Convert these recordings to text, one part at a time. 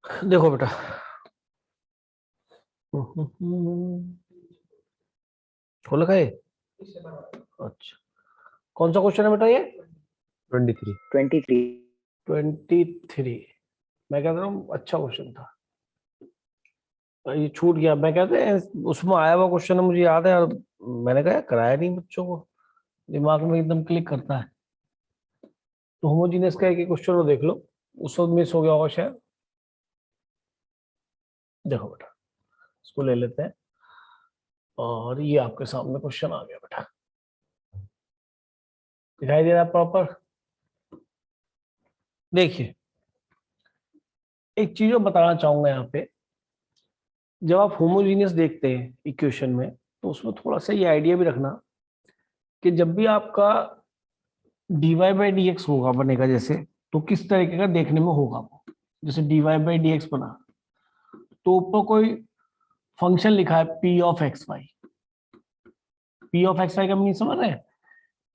देखो बेटा, खोल का ये। अच्छा, कौन सा क्वेश्चन है बेटा ये? 23 23। मैं कहता हूँ अच्छा क्वेश्चन था, ये छूट गया। मैं कहते हैं उसमें आया हुआ क्वेश्चन है, मुझे याद है, और मैंने कहा कराया नहीं बच्चों को, दिमाग में एकदम क्लिक करता है। तो होमोजीनियस का एक क्वेश्चन वो देख लो, उस वक्त मिस हो गया होगा शायद। देखो बेटा, इसको ले लेते हैं, और ये आपके सामने क्वेश्चन आ गया बेटा, दिखाई दे रहा है प्रॉपर? देखिए, एक चीज मैं बताना चाहूंगा यहाँ पे, जब आप होमोजीनियस देखते हैं इक्वेशन में, तो उसमें थोड़ा सा ये आइडिया भी रखना कि जब भी आपका dy बाई डी एक्स होगा बनेगा जैसे, तो किस तरीके का देखने में होगा वो। जैसे dy बाई डी एक्स बना, तो ऊपर कोई फंक्शन लिखा है p of x y. p of x y का मीन समझ रहे हैं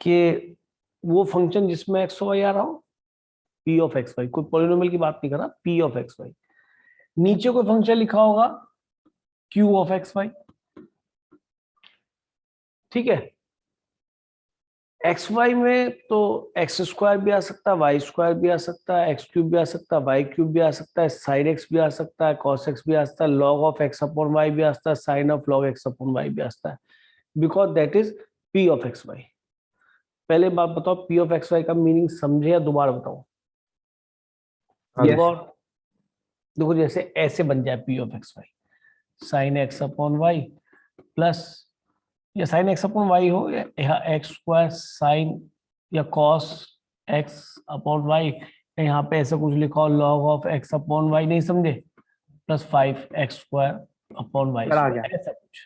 कि वो फंक्शन जिसमें एक्स वाई आ रहा हो, p ऑफ एक्स वाई, कोई पॉलिनोमियल की बात नहीं कर रहा, p ऑफ एक्स वाई। नीचे कोई फंक्शन लिखा होगा q ऑफ एक्स वाई, ठीक है। एक्स वाई में तो एक्स स्क्वायर भी आ सकता है, वाई स्क्वायर भी आ सकता है, एक्स क्यूब भी आ सकता है, वाई क्यूब भी आ सकता है, साइन एक्स भी आ सकता है, कॉस एक्स भी आ सकता है, log of x upon y भी आ सकता है, sine of log x upon y भी आ सकता है, because that is p of x y. पहले बात बताओ, पी ऑफ एक्स वाई का मीनिंग समझे या दोबारा बताओ? Yes. और देखो, जैसे ऐसे बन जाए p of x y, sine x upon y plus, या साइन एक्स अपॉन वाई हो, या एक्स स्क्वायर साइन या कॉस एक्स अपॉन वाई, यहाँ पे ऐसा कुछ लिखा हो log of x upon y, नहीं समझे, plus 5x square upon y आ गया। स्क्वायर, ऐसा कुछ।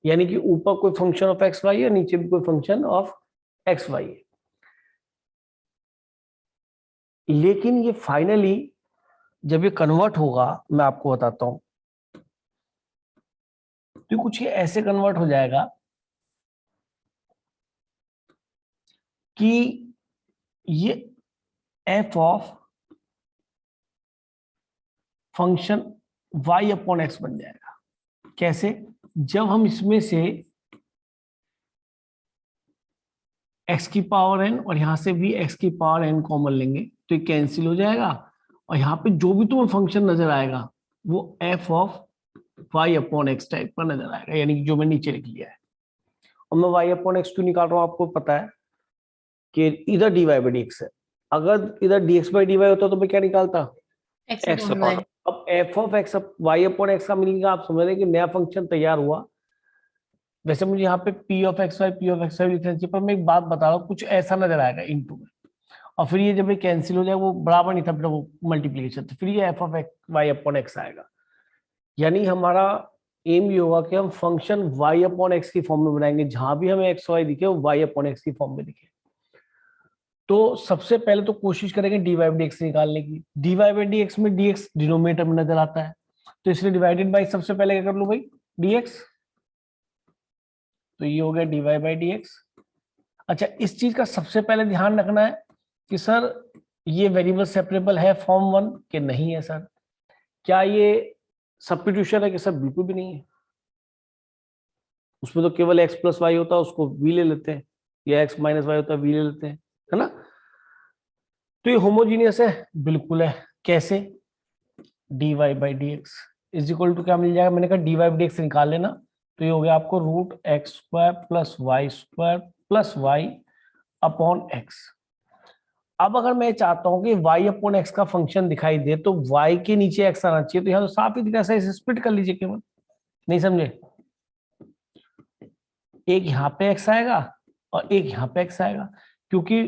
यानी कि ऊपर कोई फंक्शन ऑफ एक्स वाई है, नीचे भी कोई फंक्शन ऑफ एक्स वाई है। लेकिन ये फाइनली जब ये कन्वर्ट होगा, मैं आपको बताता हूं, तो कुछ ये ऐसे कन्वर्ट हो जाएगा कि ये f of function y upon x बन जाएगा। कैसे? जब हम इसमें से x की पावर n और यहां से भी x की पावर n कॉमन लेंगे, तो ये कैंसिल हो जाएगा, और यहाँ पे जो भी तुम्हें फंक्शन नजर आएगा वो f of y upon x type का नजर आएगा, यानी कि जो मैं नीचे लिख लिया है। और मैं y अपॉन एक्स क्यों निकाल रहा हूँ, आपको पता है कि इधर dy बाई डी एक्स है, अगर इधर dx बाई dy होता तो मैं क्या निकालता? x upon. अब f of x y upon x का मीनिंग आप समझ रहे हैं कि नया फंक्शन तैयार हुआ। वैसे मुझे यहाँ पे p ऑफ एक्स वाई लिखना चाहिए, पर मैं एक बात बता रहा हूँ, कुछ ऐसा नजर आएगा इनटू में, और फिर ये जब ये कैंसिल हो जाए, वो बराबर नहीं था फिर वो मल्टीप्लीकेशन, तो फिर ये f of x y upon x आएगा। यानी हमारा एम ये होगा कि हम फंक्शन वाई अपॉन एक्स की फॉर्म में बनाएंगे, जहां भी हमें एक्स वाई दिखे वो वाई अपॉन एक्स की फॉर्म में दिखे। तो सबसे पहले तो कोशिश करेंगे d y by d x निकालने की। D y by d x में डी एक्स डिनोमिनेटर में नजर आता है, तो इसलिए डिवाइडेड बाई सबसे पहले क्या कर लो भाई, डी एक्स। तो ये हो गया d y by d x. अच्छा, इस चीज का सबसे पहले ध्यान रखना है कि सर ये वेरिएबल सेपरेबल है फॉर्म वन के नहीं है सर? क्या ये सब्स्टिट्यूशन है कि सर? बिल्कुल भी नहीं है। उसमें तो केवल x प्लस वाई होता है, उसको v ले लेते हैं, या x माइनस वाई होता है v ले लेते हैं, है ना? तो ये होमोजीनियस है, बिल्कुल है। कैसे? dy by d x is equal to क्या मिल जाएगा, मैंने कहा dy बाई डी एक्स निकाल लेना, तो ये हो गया आपको root x square plus y upon x. अब अगर मैं चाहता हूं कि y अपॉन एक्स का फंक्शन दिखाई दे, तो y के नीचे x आना चाहिए, तो यहां तो साफ ही दिखा, इसे स्प्लिट कर लीजिए केवल। नहीं समझे? एक यहाँ पे x आएगा और एक यहाँ पे x आएगा, क्योंकि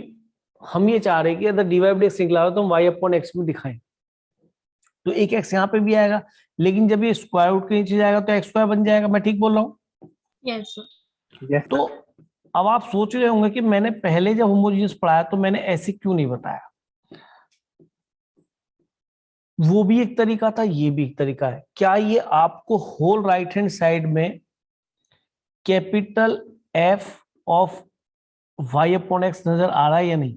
हम ये चाह रहे हैं कि अगर dy बाई एक्स निकला हो तो हम y अपॉन एक्स में दिखाएं, तो एक x यहाँ पे भी आएगा, लेकिन जब ये स्क्वायर रूट के नीचे जाएगा तो एक्स स्क्वायर बन जाएगा। मैं ठीक बोल रहा हूँ? Yes Yes. तो अब आप सोच रहे होंगे कि मैंने पहले जब होमोजीनियस पढ़ाया तो मैंने ऐसे क्यों नहीं बताया। वो भी एक तरीका था, ये भी एक तरीका है। क्या ये आपको होल राइट हैंड साइड में capital F of y upon x नजर आ रहा है या नहीं?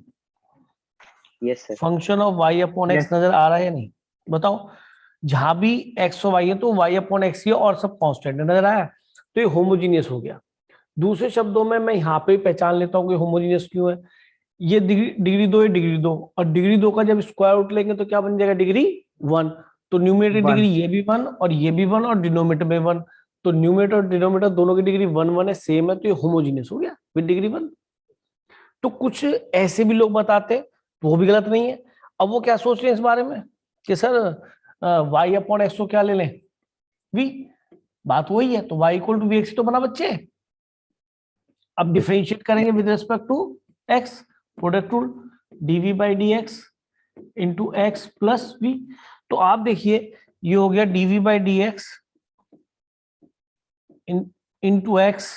Yes, sir. Function of y upon x Yes. नजर आ रहा है या नहीं? बताओ। जहां भी एक्स और वाई है तो वाई अपॉन एक्स ही है और सब कांस्टेंट नजर आया, तो ये होमोजीनियस हो गया। दूसरे शब्दों में मैं यहाँ पे पहचान लेता हूँ कि होमोजीनियस क्यों है। ये डिग्री 2 है, डिग्री 2, और डिग्री 2 का जब स्क्वायर रूट लेंगे तो क्या बन जाएगा, डिग्री 1। तो न्यूमरेटर डिग्री ये भी 1 और ये भी 1 और डिनोमिनेटर में 1, तो न्यूमरेटर और डिनोमिनेटर दोनों की डिग्री 1 1 है, सेम है, तो ये होमोजीनियस हो गया विद डिग्री 1। तो कुछ ऐसे भी लोग बताते हैं, तो वो भी गलत नहीं है। अब वो क्या सोच रहे हैं इस बारे में कि सर वाई अपॉन एक्स को क्या ले लें, वी। बात वही है, तो y equal to v x तो बना बच्चे। अब डिफरेंशिएट करेंगे with respect to x, product rule, dv by d x into x plus v. तो आप देखिए ये हो गया dv by d x into x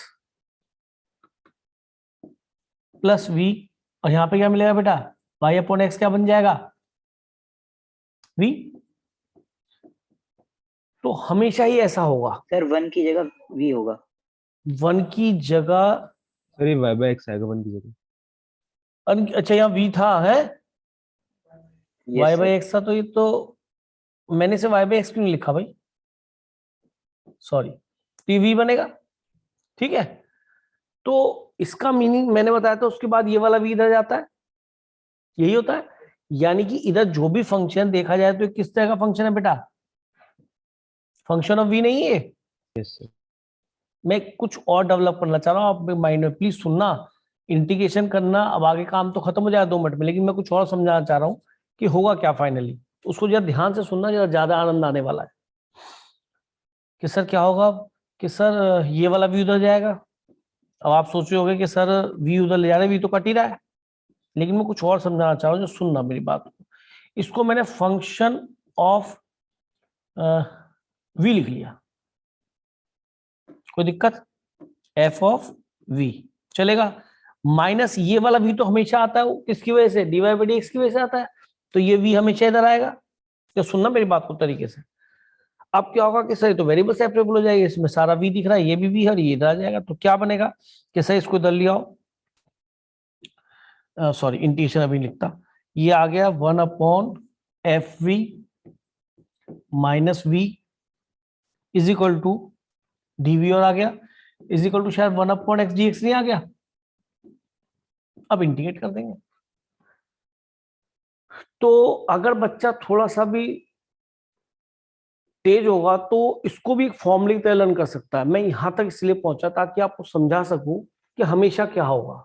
plus v, और यहां पे क्या मिलेगा बेटा, y अपॉन एक्स क्या बन जाएगा, v। तो हमेशा ही ऐसा होगा सर 1 की जगह v होगा। 1 की जगह, सर ये y बाय x आएगा 1 की जगह। अच्छा यहाँ v था है, Yes, y sir. By x था, तो ये तो मैंने से y बाई एक्स क्यों नहीं लिखा भाई, सॉरी, तो ये v बनेगा, ठीक है। तो इसका मीनिंग मैंने बताया था, उसके बाद ये वाला v इधर जाता है, यही होता है। यानी कि इधर जो भी फंक्शन देखा जाए तो किस तरह का फंक्शन है बेटा, फंक्शन ऑफ v नहीं है। Yes sir. मैं कुछ और डेवलप करना चाह रहा हूँ, आप माइंड में प्लीज सुनना, इंटीग्रेशन करना, अब आगे काम तो खत्म हो जाएगा 2 मिनट में, लेकिन मैं कुछ और समझाना चाह रहा हूँ कि होगा क्या फाइनली, उसको जरा ध्यान से सुनना, जरा ज्यादा आनंद आने वाला है। कि सर क्या होगा, कि सर ये वाला v उधर जाएगा। अब आप सोच रहे होगे कि सर v उधर ले जा रहे, v तो कट ही रहा है, लेकिन मैं कुछ और समझाना चाह रहा हूँ, जो सुनना मेरी बात को। इसको मैंने फंक्शन ऑफ v लिख लिया, कोई दिक्कत, f ऑफ v चलेगा। माइनस ये वाला v तो हमेशा आता है, किसकी वजह से, dy बाई dx की वजह से आता है, तो ये v हमेशा इधर आएगा। तो सुनना मेरी बात को तरीके से। अब क्या होगा कि सर तो वेरिएबल सेपरेबल हो जाएगी, इसमें सारा v दिख रहा है, ये भी v है और ये इधर आ जाएगा, तो क्या बनेगा कि सर इसको इधर ले आओ, सॉरी इंटीग्रेशन अभी लिखता, ये आ गया 1 upon f v minus v is equal to d v, और आ गया इज इक्वल टू शायद 1 अपॉन एक्स डी एक्स नहीं आ गया। अब इंटीग्रेट कर देंगे, तो अगर बच्चा थोड़ा सा भी तेज होगा तो इसको भी एक फॉर्मूले की तरह लर्न कर सकता है। मैं यहां तक इसलिए पहुंचा ताकि आपको समझा सकूं कि हमेशा क्या होगा।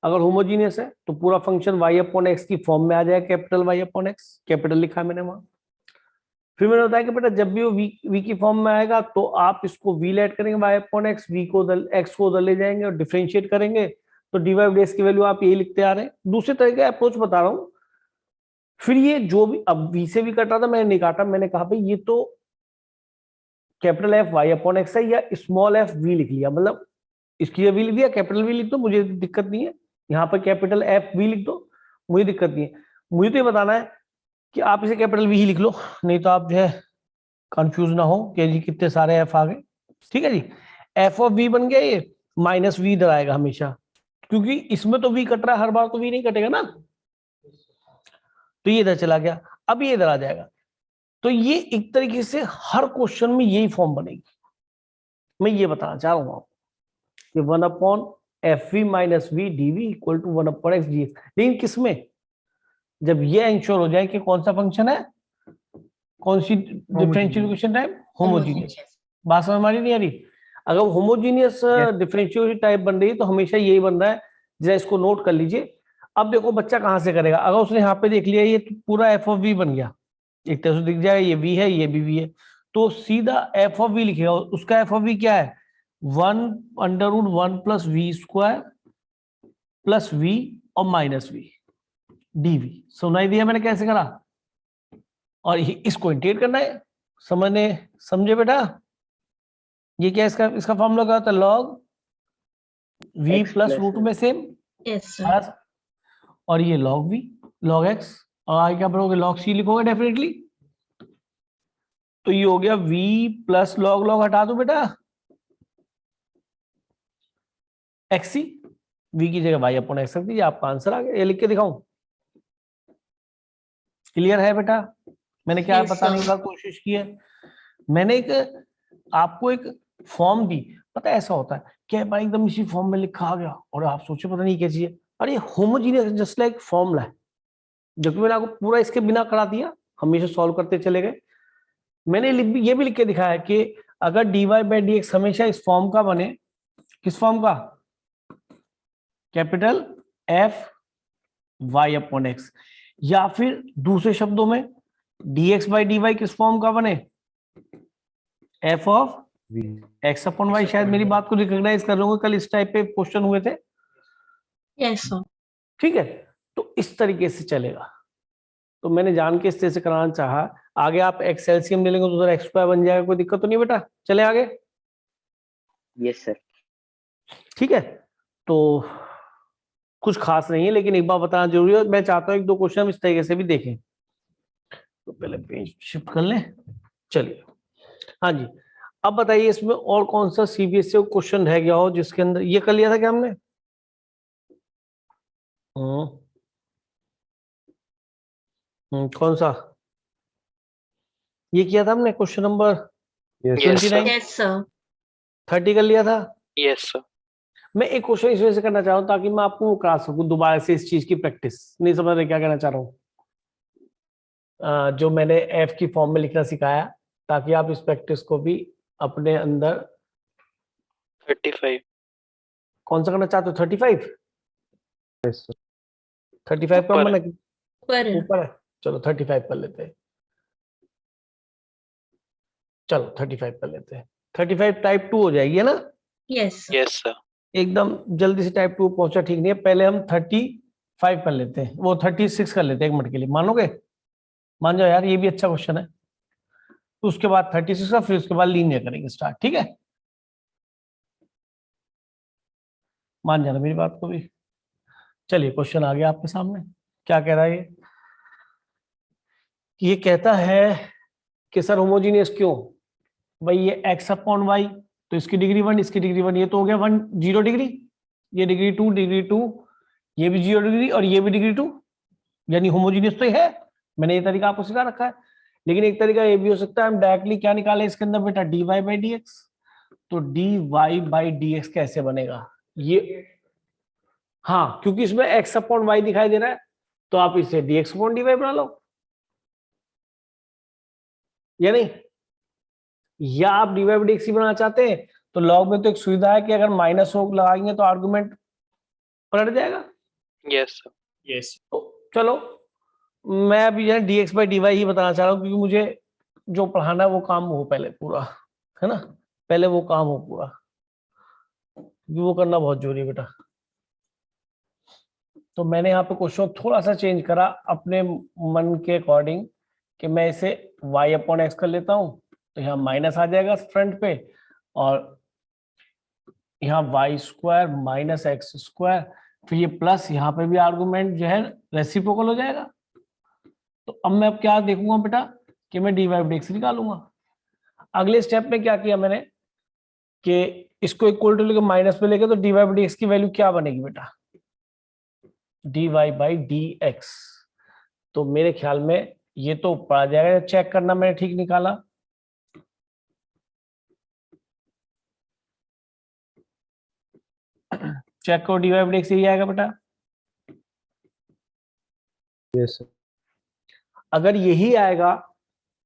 अगर होमोजीनियस है तो पूरा फंक्शन y अपॉन एक्स की फॉर्म में आ जाएगा, capital y upon x, capital लिखा है मैंने वहां। फिर मैंने बताया कि बेटा जब भी वो v की फॉर्म में आएगा तो आप इसको v ऐड करेंगे, y अपॉन एक्स, v को x को उधर ले जाएंगे और डिफरेंशिएट करेंगे, तो dy बाई dx की वैल्यू आप यही लिखते आ रहे हैं। दूसरे तरह का अप्रोच बता रहा हूं। फिर ये जो भी अब v से भी कट रहा था, मैंने नहीं काटा, मैंने कहा भाई ये तो capital F y upon x है, या स्मॉल एफ v लिख लिया, मतलब इसकी v लिख दिया, कैपिटल v लिख दो, मुझे दिक्कत नहीं है। यहाँ पर कैपिटल एफ v लिख दो, मुझे दिक्कत नहीं है। मुझे तो ये बताना है कि आप इसे कैपिटल v ही लिख लो, नहीं तो आप जो है कंफ्यूज ना हो कि जी कितने सारे एफ आ गए। ठीक है जी, एफ ऑफ v बन गया, ये माइनस v इधर आएगा हमेशा, क्योंकि इसमें तो v कट रहा है, हर बार तो v नहीं कटेगा ना, तो ये इधर चला गया, अब ये इधर आ जाएगा। तो ये एक तरीके से हर क्वेश्चन में यही फॉर्म बनेगी। मैं ये बताना चाह रहा हूं आपको कि 1 upon f v minus v d v equal to 1 upon x d x, लेकिन किसमें, जब ये इंश्योर हो जाए कि कौन सा फंक्शन है, कौन सी डिफरेंशियल इक्वेशन टाइप, होमोजीनियस। बात समझ में नहीं आ रही। अगर होमोजीनियस डिफरेंशियल टाइप बन रही है तो हमेशा यही बन रहा है, जरा इसको नोट कर लीजिए। अब देखो बच्चा कहां से करेगा, अगर उसने यहाँ पे देख लिया ये तो पूरा एफ ऑफ वी बन गया, एक तरह से दिख जाएगा ये वी है, ये भी वी है, तो सीधा एफ ऑफ वी लिखेगा। उसका एफ ऑफ वी क्या है, 1 under root 1 plus v square plus v और माइनस वी डीवी। सुनाई दिया मैंने कैसे करा, और इसको इंटीग्रेट करना है, समझे बेटा। ये क्या इसका फॉर्मूला क्या होता है, लॉग वी प्लस रूट में सेम, और ये लॉग वी लॉग एक्स, और आगे क्या पढ़ोगे, लॉग सी लिखोगे डेफिनेटली। तो ये हो गया v प्लस लॉग लॉग हटा दो बेटा, एक्सी, v की जगह y अपॉन एक्स रख दीजिए, आपका आंसर आ गया। ये लिख के दिखाऊं, क्लियर है बेटा, मैंने क्या Yes, बताने की sir. बात कोशिश की है, मैंने एक आपको एक फॉर्म दी। पता है ऐसा होता है क्या भाई, एकदम इसी फॉर्म में लिखा आ गया और आप सोचे पता नहीं क्या चीज है, अरे होमोजीनियस जस्ट लाइक फॉर्मूला है, जो कि मैंने आपको पूरा इसके बिना करा दिया, हमेशा सॉल्व करते चले गए। मैंने ये भी लिख के दिखाया कि अगर dy बाई डी एक्स हमेशा इस फॉर्म का बने, किस फॉर्म का, capital f y upon x, या फिर दूसरे शब्दों में dx बाई डी वाई किस फॉर्म का बने, f of x upon y. शायद मेरी बात को रिकॉग्नाइज कर रहे होंगे, कल इस टाइप पे क्वेश्चन हुए थे। Yes, sir. ठीक है, तो इस तरीके से चलेगा, तो मैंने जान के इस तरह से कराना चाहा। आगे आप एक्स एलसीएम ले लेंगे तो उधर एक्स स्क्वायर बन जाएगा, कोई दिक्कत तो नहीं बेटा, चले आगे। Yes sir. ठीक है, तो कुछ खास नहीं है, लेकिन एक बार बताना जरूरी है, मैं चाहता हूँ एक दो क्वेश्चन हम इस तरीके से भी देखें। तो पहले पेज शिफ्ट कर लें, चलिए। हाँ जी, अब बताइए इसमें और कौन सा सीबीएसई क्वेश्चन रह गया हो जिसके अंदर ये कर लिया था क्या हमने? कौन सा ये किया था हमने, क्वेश्चन नंबर 29? Yes, sir. 30 कर लिया था। Yes sir. मैं एक क्वेश्चन इस वजह से करना चाह रहा हूँ ताकि मैं आपको वो करा सकूं दोबारा से इस चीज की प्रैक्टिस। नहीं समझ रहे क्या कहना चाह रहा हूँ? जो मैंने एफ की फॉर्म में लिखना सिखाया, ताकि आप इस प्रैक्टिस को भी अपने अंदर 35। कौन सा करना चाहते हो? 35? 35 का ऊपर मन ऊपर ऊपर है, चलो 35 कर लेते हैं। चलो 35 कर लेते हैं। 35 टाइप 2 हो जाएगी, है ना? Yes, sir. Yes sir. एकदम जल्दी से टाइप 2 पहुंचा ठीक नहीं है, पहले हम 35 कर लेते हैं, वो 36 कर लेते हैं एक मिनट के लिए, मानोगे? मान जाओ यार, ये भी अच्छा क्वेश्चन है। तो उसके बाद 36 का, फिर उसके बाद लीनियर करेंगे स्टार्ट, ठीक है? मान जाना मेरी बात को भी। चलिए क्वेश्चन आ गया आपके सामने, क्या कह रहा है ये कहता है कि सर होमोजीनियस क्यों भाई, ये x अपॉन वाई, तो इसकी डिग्री 1, इसकी डिग्री 1, ये तो हो गया 1 0 डिग्री, ये डिग्री 2 डिग्री 2, ये भी 0 डिग्री और ये भी डिग्री 2, यानी होमोजीनियस तो है। मैंने ये तरीका आपको सिखा रखा है। लेकिन एक तरीका ये भी हो सकता है, हम डायरेक्टली क्या निकाले इसके अंदर बेटा, dy बाई डी एक्स। तो dy बाई डी एक्स कैसे बनेगा ये? हाँ, क्योंकि इसमें x अपॉन वाई दिखाई दे रहा है, तो आप इसे dx अपॉन dy बना लो, या नहीं? या आप dy बाई डी एक्स ही बनाना चाहते हैं तो लॉग में तो एक सुविधा है कि अगर माइनस हो लगाएंगे तो आर्गुमेंट पलट जाएगा। Yes sir. यस, तो चलो मैं अभी जो है dx बाई dy ही बताना चाह रहा हूँ, क्योंकि मुझे जो पढ़ाना है वो काम हो पहले पूरा, है ना? पहले वो काम हो पूरा, क्योंकि वो करना बहुत जरूरी है बेटा। तो मैंने यहाँ पे क्वेश्चन थोड़ा सा चेंज करा अपने मन के अकॉर्डिंग, कि मैं इसे y अपॉन एक्स कर लेता हूँ, तो यहाँ माइनस आ जाएगा फ्रंट पे, और यहाँ y square minus x square, फिर ये प्लस, यहाँ पे भी आर्गुमेंट जो है रेसिप्रोकल हो जाएगा। तो अब मैं क्या देखूंगा बेटा, कि मैं डी वाई डी एक्स निकालूंगा। अगले स्टेप में क्या किया मैंने, कि इसको इक्वल टू लेके माइनस पे लेके, तो डी वाई डी एक्स की वैल्यू क्या बनेगी बेटा, d y by d x. तो मेरे ख्याल में ये तो ऊपर आ जाएगा, चेक करना मैंने ठीक निकाला। चेक करो, d y by d x यही आएगा बेटा। Yes sir. अगर यही आएगा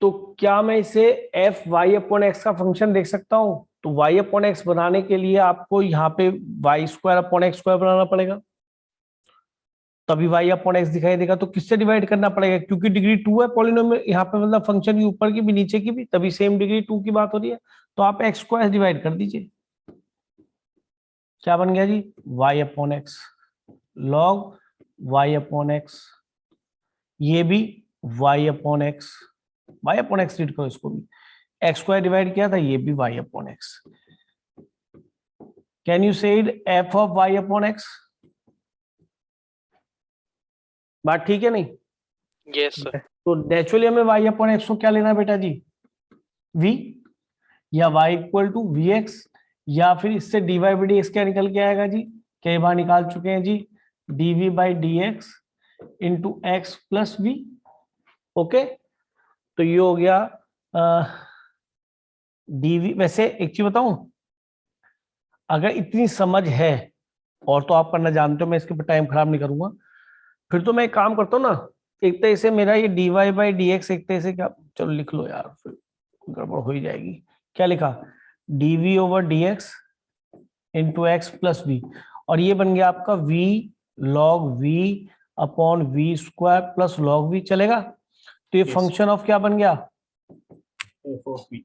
तो क्या मैं इसे एफ वाई अपॉन एक्स का फंक्शन देख सकता हूं? तो वाई अपॉन एक्स बनाने के लिए आपको यहाँ पे y square upon x square बनाना पड़ेगा, तभी वाई अपॉन एक्स दिखाई देगा। तो किससे डिवाइड करना पड़ेगा, क्योंकि डिग्री 2 है पॉलिनोमियल यहाँ पे, मतलब फंक्शन की ऊपर की भी नीचे की भी, तभी सेम डिग्री 2 की बात हो रही है। तो आप एक्स स्क्वायर डिवाइड कर दीजिए, क्या बन गया जी, y upon x log y upon x, ये भी y upon x, y upon x read करो इसको भी, एक्स स्क्वायर डिवाइड किया था, ये भी y upon x. Can you say it f of y upon x? बात ठीक है नहीं? Yes sir. तो नेचुरली हमें y अपॉन एक्स को क्या लेना है बेटा जी, v, या y equal to v x, या फिर इससे dy बाई डी एक्स क्या निकल के आएगा जी, कई बार निकाल चुके हैं जी, dv by d x into x plus v. Okay, तो ये हो गया डीवी। वैसे एक चीज बताऊं, अगर इतनी समझ है और तो आप करना जानते हो, मैं इसके ऊपर टाइम खराब नहीं करूंगा, फिर तो मैं एक काम करता हूँ ना, एक तरह से मेरा ये dy बाई डी एक्स एक तरह से क्या, चलो लिख लो यार, फिर गड़बड़ हो ही जाएगी। क्या लिखा, dv over d x into x plus v, और ये बन गया आपका v log v upon v square plus log v, चलेगा। तो ये Yes. फंक्शन ऑफ क्या बन गया, f of v.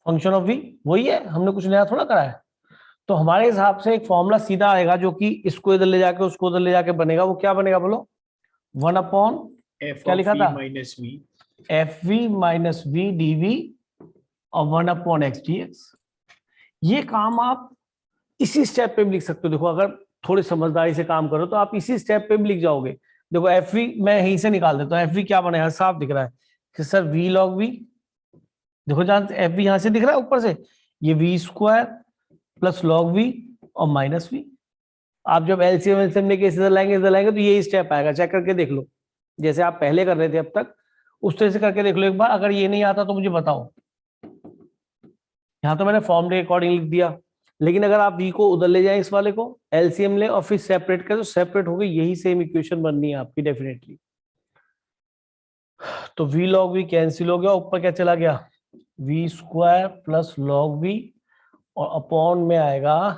Function of v, वही है, हमने कुछ नया थोड़ा करा है। तो हमारे हिसाब से एक फॉर्मूला सीधा आएगा जो कि इसको इधर ले जाके उसको उधर ले जाके बनेगा, वो क्या बनेगा बोलो, 1 अपॉन f क्या of लिखा v था? minus v. F v minus v d v और 1 अपॉन एक्स डी एक्स। ये काम आप इसी स्टेप पे भी लिख सकते हो। देखो अगर थोड़ी समझदारी से काम करो तो आप इसी स्टेप पे भी लिख जाओगे। देखो एफ वी मैं यहीं से निकाल देता हूँ, एफ वी क्या बनेगा, साफ दिख रहा है कि सर वी लॉग वी, देखो जहां एफ वी यहां से दिख रहा है ऊपर से, ये v square plus log v और माइनस वी। आप जब एलसीएम एलसीएम लेके इधर लाएंगे तो यही स्टेप आएगा, चेक करके देख लो, जैसे आप पहले कर रहे थे अब तक उस तरह से करके देख लो एक बार। अगर ये नहीं आता तो मुझे बताओ। यहाँ तो मैंने फॉर्मूले के अकॉर्डिंग लिख दिया, लेकिन अगर आप वी को उधर ले जाएं, इस वाले को एलसीएम ले और फिर सेपरेट करें तो सेपरेट हो गई, यही सेम इक्वेशन बननी है आपकी डेफिनेटली। तो वी लॉग वी कैंसिल हो गया, ऊपर क्या चला गया, v square plus log v और अपॉन में आएगा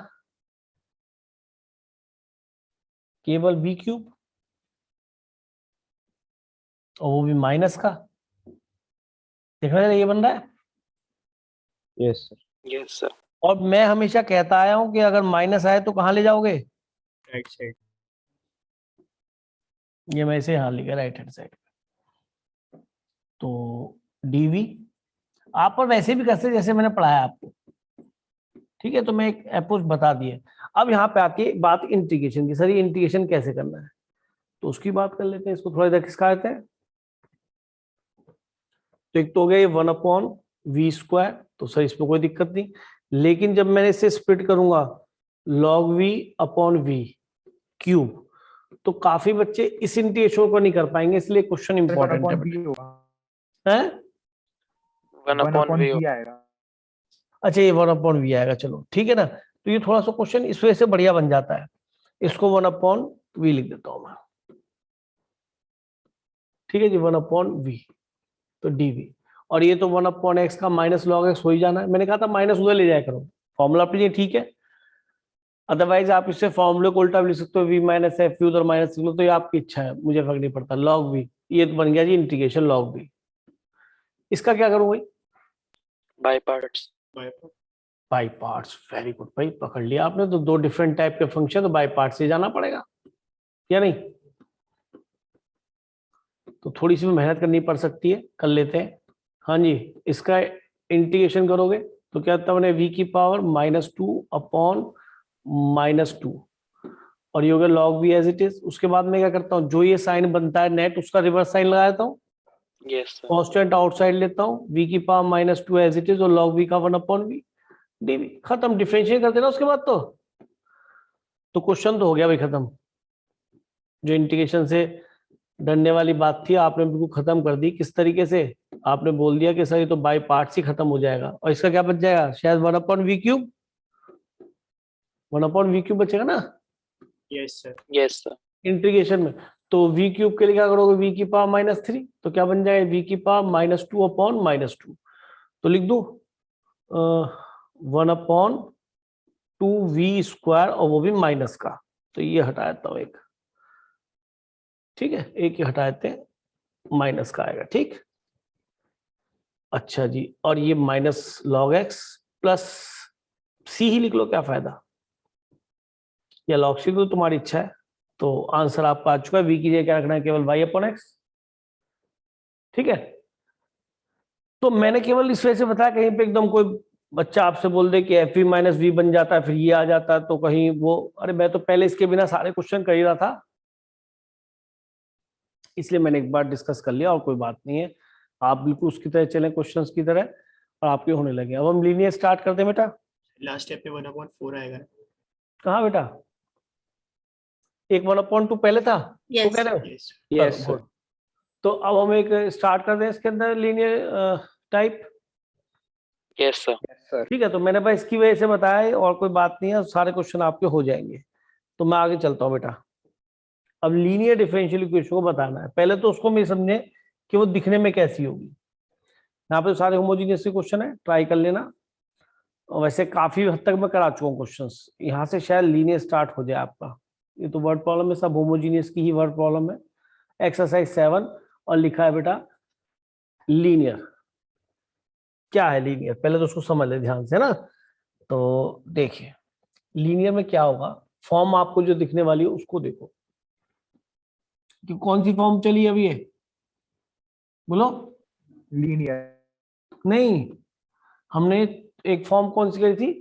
केवल वी क्यूब, और वो भी माइनस का। देख रहे हैं ये बन रहा है। Yes sir. Yes, sir. और मैं हमेशा कहता आया हूं कि अगर माइनस आए तो कहां ले जाओगे, Right side. ये मैं इसे यहां लिखा राइट हैंड साइड। तो डीवी आप पर वैसे भी कर सकते जैसे मैंने पढ़ाया आपको, ठीक है। तो मैं एक अप्रोच बता दिए। अब यहाँ पे आती है बात इंटीग्रेशन की, सर ये इंटीग्रेशन कैसे करना है, तो उसकी बात कर लेते हैं। इसको थोड़ा इधर खिसका देते हैं। तो एक तो हो गया ये 1 अपॉन वी स्क्वायर, तो सर इसमें कोई दिक्कत नहीं, लेकिन जब मैंने इसे स्प्लिट करूंगा log v upon v cube, तो काफी बच्चे इस इंटीग्रेशन को नहीं कर पाएंगे, इसलिए क्वेश्चन इंपॉर्टेंट है। 1 upon v. आएगा. अच्छा ये 1 अपॉन वी आएगा, चलो ठीक है ना। तो ये थोड़ा सा क्वेश्चन इस वजह से बढ़िया बन जाता है। इसको 1 अपॉन वी लिख देता हूं मैं, ठीक है जी, 1 अपॉन वी, तो डीवी। और ये तो 1 अपॉन एक्स का माइनस लॉग एक्स हो ही जाना है। मैंने कहा था माइनस उधर ले जाया करो, फॉर्मूला अपने लिए ठीक है। अदरवाइज आप इससे फॉर्मूले को उल्टा भी लिख सकते हो, वी माइनस एफ वी उधर माइनस लिख लो, तो ये आपकी इच्छा है, मुझे फर्क नहीं पड़ता। लॉग वी, ये तो बन गया जी इंटीग्रेशन लॉग वी। इसका क्या करूं भाई, By parts. By parts. Very good भाई, पकड़ लिया आपने। तो दो डिफरेंट टाइप के फंक्शन, तो बाई पार्ट से जाना पड़ेगा या नहीं। तो थोड़ी सी मेहनत करनी पड़ सकती है, कर लेते हैं। हाँ जी, इसका इंटीग्रेशन करोगे तो क्या होता है, वी की पावर -2 अपॉन -2, और ये हो गया log v as it is. उसके बाद मैं क्या करता हूँ, जो ये साइन बनता है नेट, उसका रिवर्स साइन लगा देता हूँ, Yes, sir. कांस्टेंट आउटसाइड लेता हूँ, वी की पावर -2 एज इट इज और लॉग वी का 1 अपॉन वी डीवी। खत्म, डिफरेंशिएट कर देना उसके बाद। तो क्वेश्चन तो हो गया भाई खत्म। जो इंटीग्रेशन से डरने वाली बात थी आपने बिल्कुल खत्म कर दी। किस तरीके से, आपने बोल दिया कि सर ये तो बाई पार्ट्स ही खत्म हो जाएगा, और इसका क्या बच जाएगा, शायद 1 upon v cube, 1 upon v cube बचेगा ना Yes sir. Yes, sir. Integration में। तो वी क्यूब के लिए क्या करोगे, वी की पावर -3, तो क्या बन जाएगा, वी की पावर -2 अपॉन -2। तो लिख दो 1 अपॉन 2v स्क्वायर, और वो भी माइनस का। तो ये हटा देता हूं एक, ठीक है, एक ही हटा देते हैं, माइनस का आएगा, ठीक। अच्छा जी, और ये माइनस लॉग एक्स प्लस सी ही लिख लो, क्या फायदा, या लॉग सी, तो तुम्हारी इच्छा है। तो आंसर आपका आ चुका है। वी की जगह क्या रखना है, केवल y अपॉन एक्स, ठीक है। तो मैंने केवल इस वजह से बताया, कहीं पे एकदम कोई बच्चा आपसे बोल दे कि एफ वी माइनस वी बन जाता है, फिर ये आ जाता है, तो कहीं वो, अरे मैं तो पहले इसके बिना सारे क्वेश्चन कर ही रहा था, इसलिए मैंने एक बार डिस्कस कर लिया, और कोई बात नहीं है। आप बिल्कुल उसकी तरह चलें, क्वेश्चंस की तरह, और आपके होने लगे। अब हम लीनियर स्टार्ट करते हैं बेटा। लास्ट स्टेप में 1/4 आएगा. कहाँ बेटा, एक 1/2 पहले था, तो Yes. कह रहे हो Yes. यस चलो, सर। good। तो अब हम एक स्टार्ट कर दें इसके अंदर लीनियर टाइप। Yes, sir. ठीक है, तो मैंने भाई इसकी वजह से बताया है, और कोई बात नहीं है, सारे क्वेश्चन आपके हो जाएंगे। तो मैं आगे चलता हूँ बेटा। अब लीनियर डिफरेंशियल इक्वेशन को बताना है। पहले तो उसको मैं समझे कि वो दिखने में कैसी होगी। यहाँ पे सारे होमोजीनियस के क्वेश्चन है, ट्राई कर लेना। और वैसे काफी हद तक मैं करा चुका हूँ क्वेश्चंस, यहाँ से शायद लीनियर स्टार्ट हो जाए आपका। ये तो वर्ड प्रॉब्लम है, सब होमोजीनियस की ही वर्ड प्रॉब्लम है। एक्सरसाइज 7 और लिखा है बेटा लीनियर। क्या है लीनियर, पहले तो उसको समझ ले ध्यान से ना। तो देखिए लीनियर में क्या होगा, फॉर्म आपको जो दिखने वाली है उसको देखो कि कौन सी फॉर्म चली है अभी, ये बोलो। लीनियर नहीं, हमने एक फॉर्म कौन सी करी थी?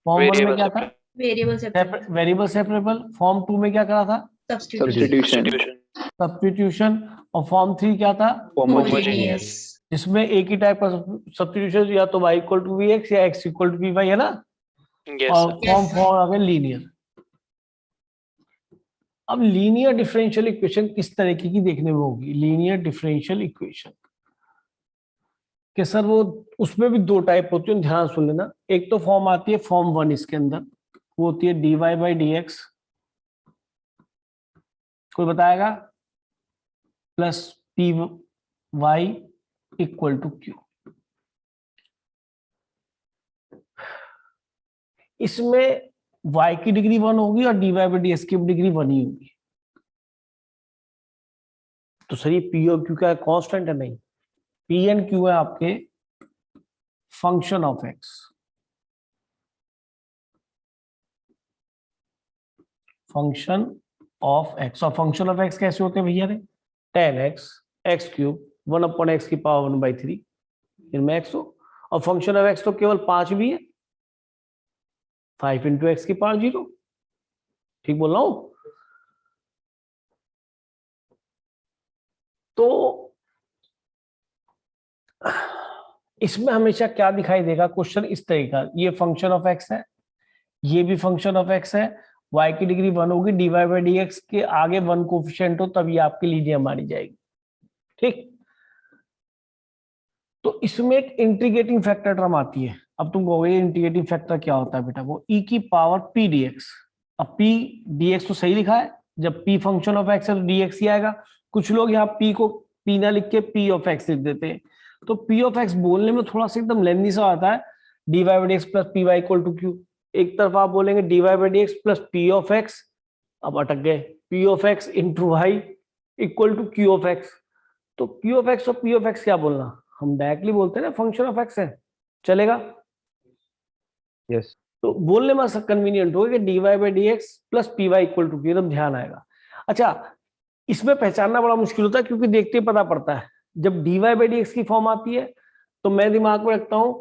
फॉर्म 1 में Variable क्या था? Variable separable, variable separable. Form 2 में क्या करा था? Substitution, Substitution. सब्स्टिट्यूशन। और फॉर्म 3 क्या था? होमोजेनियस, इसमें एक ही टाइप का सब्स्टिट्यूशन, या तो y equal to v x या x equal to v y, है ना। Yes, और sir. फॉर्म 4 आ गया लीनियर। अब लीनियर डिफरेंशियल इक्वेशन किस तरीके की देखने में होगी? लीनियर डिफरेंशियल इक्वेशन कि सर वो उसमें भी दो टाइप होती है, ध्यान सुन लेना। एक तो फॉर्म आती है फॉर्म 1, इसके अंदर वो होती है dy बाई डी एक्स, कोई बताएगा, plus p y equal to q. इसमें y की डिग्री 1 होगी और dy बाई डी एक्स की डिग्री 1 ही होगी। तो सर ये पी और क्यू का कांस्टेंट है? नहीं, पी एंड क्यू है आपके function of x. Function of x. और फंक्शन ऑफ एक्स कैसे होते हैं भैया रे? 10x x cube 1 upon x की पावर 1/3 इनमें x हो। और फंक्शन ऑफ एक्स तो केवल 5 भी है, 5 इंटू एक्स की पावर 0। ठीक बोल रहा हूं? तो इसमें हमेशा क्या दिखाई देगा क्वेश्चन इस तरह का, ये फंक्शन ऑफ एक्स है, ये भी फंक्शन ऑफ एक्स है, y की डिग्री 1 होगी, dy बाई डी एक्स के आगे 1 कोफिशिएंट हो तब ये आपकी लीनियर मानी जाएगी। ठीक, तो इसमें एक इंटीग्रेटिंग फैक्टर टर्म आती है। अब तुम कहोगे इंटीग्रेटिंग फैक्टर क्या होता है बेटा? वो e की पावर p dx। अब p dx तो सही लिखा है, जब p फंक्शन ऑफ x है तो dx ही आएगा। कुछ लोग यहाँ p को p ना लिख के p ऑफ x लिख देते हैं, तो p ऑफ x बोलने में थोड़ा सा एकदम लेंथी सा आता है, dy by d x plus p y equal to q. एक तरफ आप बोलेंगे dy by d x plus p of x, अब अटक गए, p of x into y equal to q of x। तो q ऑफ x और p of x क्या बोलना, हम डायरेक्टली बोलते हैं ना फंक्शन ऑफ x है, चलेगा? यस। तो बोलने में सब कन्वीनियंट होगा कि dy by d x plus p y equal to q, एकदम ध्यान आएगा। अच्छा, इसमें पहचानना बड़ा मुश्किल होता है क्योंकि देखते ही पता पड़ता है। जब dy बाई डी एक्स की फॉर्म आती है तो मैं दिमाग में रखता हूं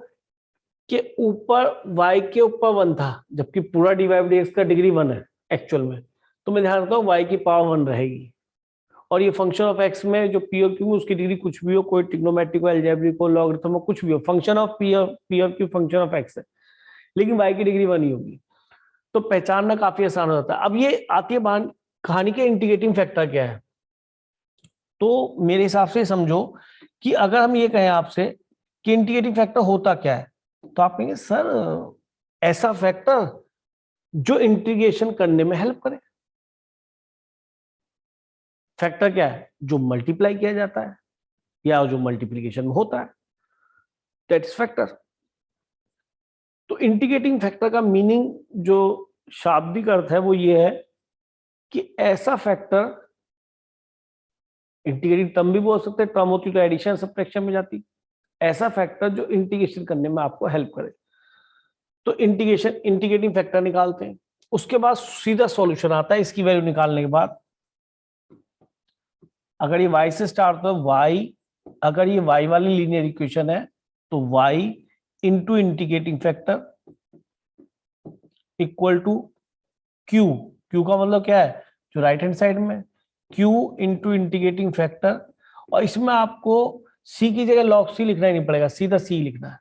कि ऊपर y के ऊपर 1 था, जबकि पूरा dy बाई डी एक्स का डिग्री 1 है एक्चुअल में, तो मैं ध्यान रखता हूँ y की पावर 1 रहेगी। और ये फंक्शन ऑफ x में जो p और q उसकी डिग्री कुछ भी हो, कोई ट्रिग्नोमेट्रिक हो, अलजेब्रिक हो, लॉगरिथम हो, कुछ भी हो, फंक्शन ऑफ p और q फंक्शन ऑफ x है, लेकिन y की डिग्री 1 ही होगी। तो पहचानना काफी आसान हो जाता है। अब ये आती है कहानी के इंटीग्रेटिंग फैक्टर क्या है। तो मेरे हिसाब से समझो कि अगर हम ये कहें आपसे कि इंटीग्रेटिंग फैक्टर होता क्या है, तो आप कहेंगे सर ऐसा फैक्टर जो इंटीग्रेशन करने में हेल्प करे। फैक्टर क्या है? जो मल्टीप्लाई किया जाता है या जो मल्टीप्लिकेशन में होता है, दैट इज फैक्टर। तो इंटीग्रेटिंग फैक्टर का मीनिंग जो शाब्दिक अर्थ है वो ये है कि ऐसा फैक्टर, इंटीग्रेटिंग टर्म भी बोल सकते हैं, टर्म होती तो एडिशन सब्ट्रैक्शन में जाती, ऐसा फैक्टर जो इंटीग्रेशन करने में आपको हेल्प करे। तो इंटीग्रेटिंग फैक्टर निकालते हैं, उसके बाद सीधा सॉल्यूशन आता है। इसकी वैल्यू निकालने के बाद अगर ये y से स्टार्ट हो, y, अगर ये y वाली लीनियर इक्वेशन है तो y into integrating factor equal to q। q का मतलब क्या है? जो राइट हैंड साइड में, q इंटू इंटीग्रेटिंग फैक्टर। और इसमें आपको c की जगह log c लिखना ही नहीं पड़ेगा, सीधा c लिखना है,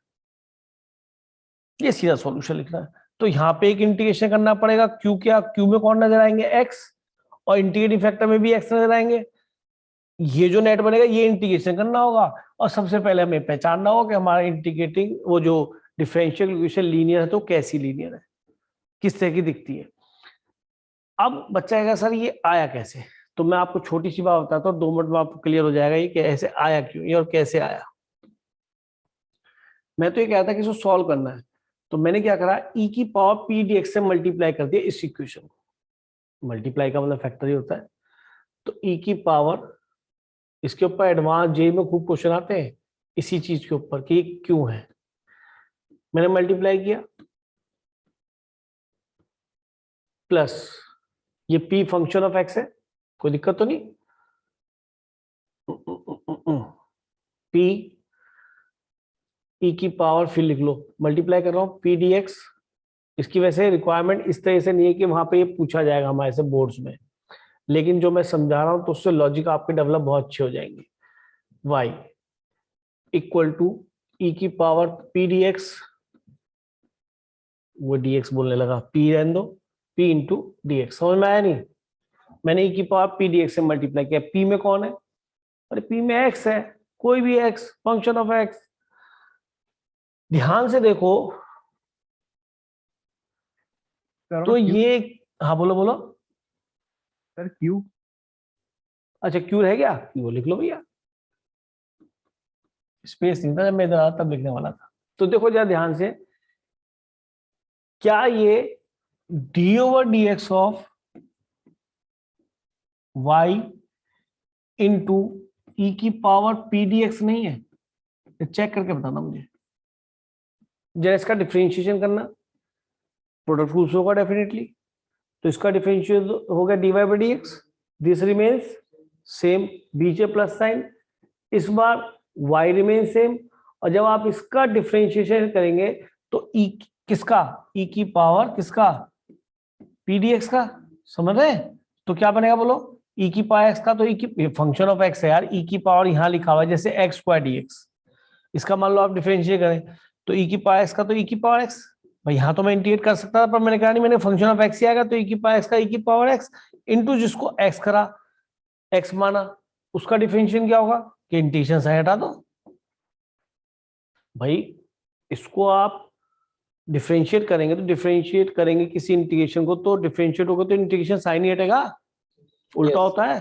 ये सीधा सॉल्यूशन लिखना है। तो यहाँ पे एक इंटीग्रेशन करना पड़ेगा, q क्या, q में कौन नजर आएंगे? x, और इंटीग्रेटिंग फैक्टर में भी x नजर आएंगे। ये जो नेट बनेगा ये इंटीग्रेशन करना होगा, और सबसे पहले हमें पहचानना होगा कि हमारा इंटीग्रेटिंग वो जो डिफरेंशियल इक्वेशन लीनियर है तो कैसी लीनियर है, किस तरह की दिखती है। अब बच्चा कहेगा सर ये आया कैसे, तो मैं आपको छोटी सी बात बताता हूँ, 2 मिनट में आपको क्लियर हो जाएगा ये कि ऐसे आया क्यों ये और कैसे आया। मैं तो ये कहता कि इसको सॉल्व करना है, तो मैंने क्या करा, e की पावर पी डी एक्स से मल्टीप्लाई कर दिया इस इक्वेशन को। मल्टीप्लाई का मतलब फैक्टर ही होता है। तो e की पावर, इसके ऊपर एडवांस जे में खूब क्वेश्चन आते हैं इसी चीज के ऊपर कि क्यों है। मैंने मल्टीप्लाई किया प्लस ये p फंक्शन ऑफ x है, कोई दिक्कत तो नहीं, p e की पावर फिर लिख लो, मल्टीप्लाई कर रहा हूं p dx। इसकी वैसे रिक्वायरमेंट इस तरह से नहीं है कि वहां पे ये पूछा जाएगा हमारे से बोर्ड्स में, लेकिन जो मैं समझा रहा हूं तो उससे लॉजिक आपके डेवलप बहुत अच्छे हो जाएंगे। y इक्वल टू e की पावर p dx, वो dx बोलने लगा, p रहने दो, p इंटू dx, समझ में आया नहीं? मैंने e की पावर p dx से मल्टीप्लाई किया, p में कौन है, अरे p में x है, कोई भी x, फंक्शन ऑफ x। ध्यान से देखो तो ये, हाँ बोलो बोलो सर क्यू, अच्छा क्यू रह गया, क्यू लिख लो भैया, स्पेस नहीं था जब मैं इधर आया तब लिखने वाला था। तो देखो जरा ध्यान से, क्या ये d over d x of y into e की पावर पी डी एक्स नहीं है? चेक करके बताना मुझे। जरा इसका डिफरेंशिएशन करना, प्रोडक्ट रूल्स होगा डेफिनेटली, तो इसका डिफरेंशियल हो गया d y by d x, this remains same, बीच प्लस साइन, इस बार y रिमेन सेम, और जब आप इसका डिफरेंशिएशन करेंगे तो e किसका, e की पावर किसका, पी डी एक्स का, समझ रहे हैं? तो क्या बनेगा बोलो, e की पावर x का, तो e की फंक्शन ऑफ x है यार, e की पावर यहां लिखा हुआ है जैसे x स्क्वायर dx, इसका मान लो आप डिफरेंशिएट करें तो e की पावर x का तो e की पावर x, भाई यहाँ तो मैं इंटीग्रेट कर सकता था पर मैंने कहा नहीं, मैंने फंक्शन ऑफ x ही आएगा तो e की पावर x का e की पावर x इंटू जिसको x करा, x माना, उसका डिफरेंशिएशन क्या होगा कि इंटीग्रेशन साइन हटा दो। भाई इसको आप डिफरेंशिएट करेंगे, तो डिफरेंशिएट करेंगे किसी इंटीग्रेशन को तो डिफरेंशिएट होगा तो इंटीग्रेशन साइन ही हटेगा, उल्टा होता है।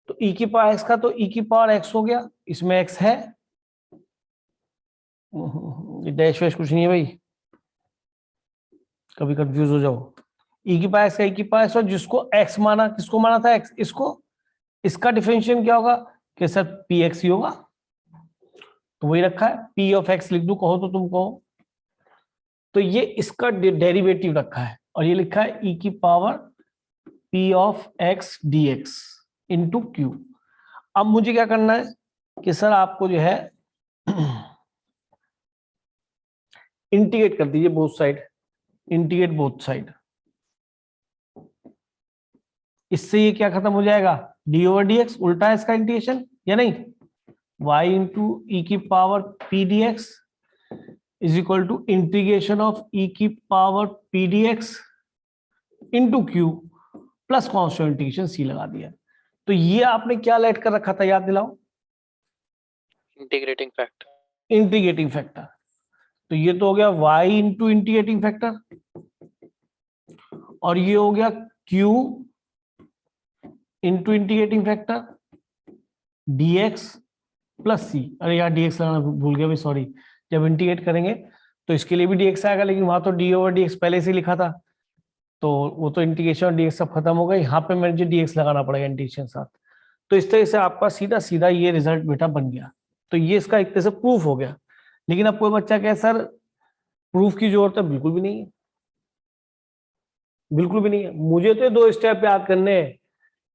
तो e की पावर x का तो e की पावर x हो गया, इसमें x है, डैश वैश कुछ नहीं है भाई, कभी कंफ्यूज हो जाओ। e की पावर x का e की पावर x, और जिसको x माना, किसको माना था x, इसको, इसका डिफरेंशिएशन क्या होगा कि सर px ही होगा, तो वही रखा है, p ऑफ x लिख दूं कहो तो तुम कहो, तो ये इसका डेरिवेटिव रखा है, और ये लिखा है e की power p of x dx into Q. अब मुझे क्या करना है कि सर आपको जो है इंटीग्रेट कर दीजिए both side, integrate both side, इससे ये क्या खत्म हो जाएगा, डी ओवर डी एक्स, उल्टा है इसका इंटीग्रेशन या नहीं, y इंटू ई की power p d x is equal to integration of e की power p d x into q plus constant integration c लगा दिया। तो ये आपने क्या लेट कर रखा था, याद दिलाओ, इंटीग्रेटिंग फैक्टर, इंटीग्रेटिंग फैक्टर। तो ये तो हो गया y इंटू इंटीग्रेटिंग फैक्टर, और ये हो गया q into integrating factor dx plus c. अरे यार dx लगाना भूल गया भाई, सॉरी, जब इंटीग्रेट करेंगे तो इसके लिए भी dx आएगा, लेकिन वहां तो d ओवर dx पहले से लिखा था, तो वो तो इंटीग्रेशन और dx सब खत्म हो गया, यहाँ पे मुझे dx लगाना पड़ेगा इंटीग्रेशन साथ। तो इस तरह से आपका सीधा सीधा ये रिजल्ट बेटा बन गया। तो ये इसका एक तरह से प्रूफ हो गया। लेकिन अब कोई बच्चा कहे सर प्रूफ की जरूरत है, बिल्कुल भी नहीं है, बिल्कुल भी नहीं है। मुझे तो 2 स्टेप याद करने हैं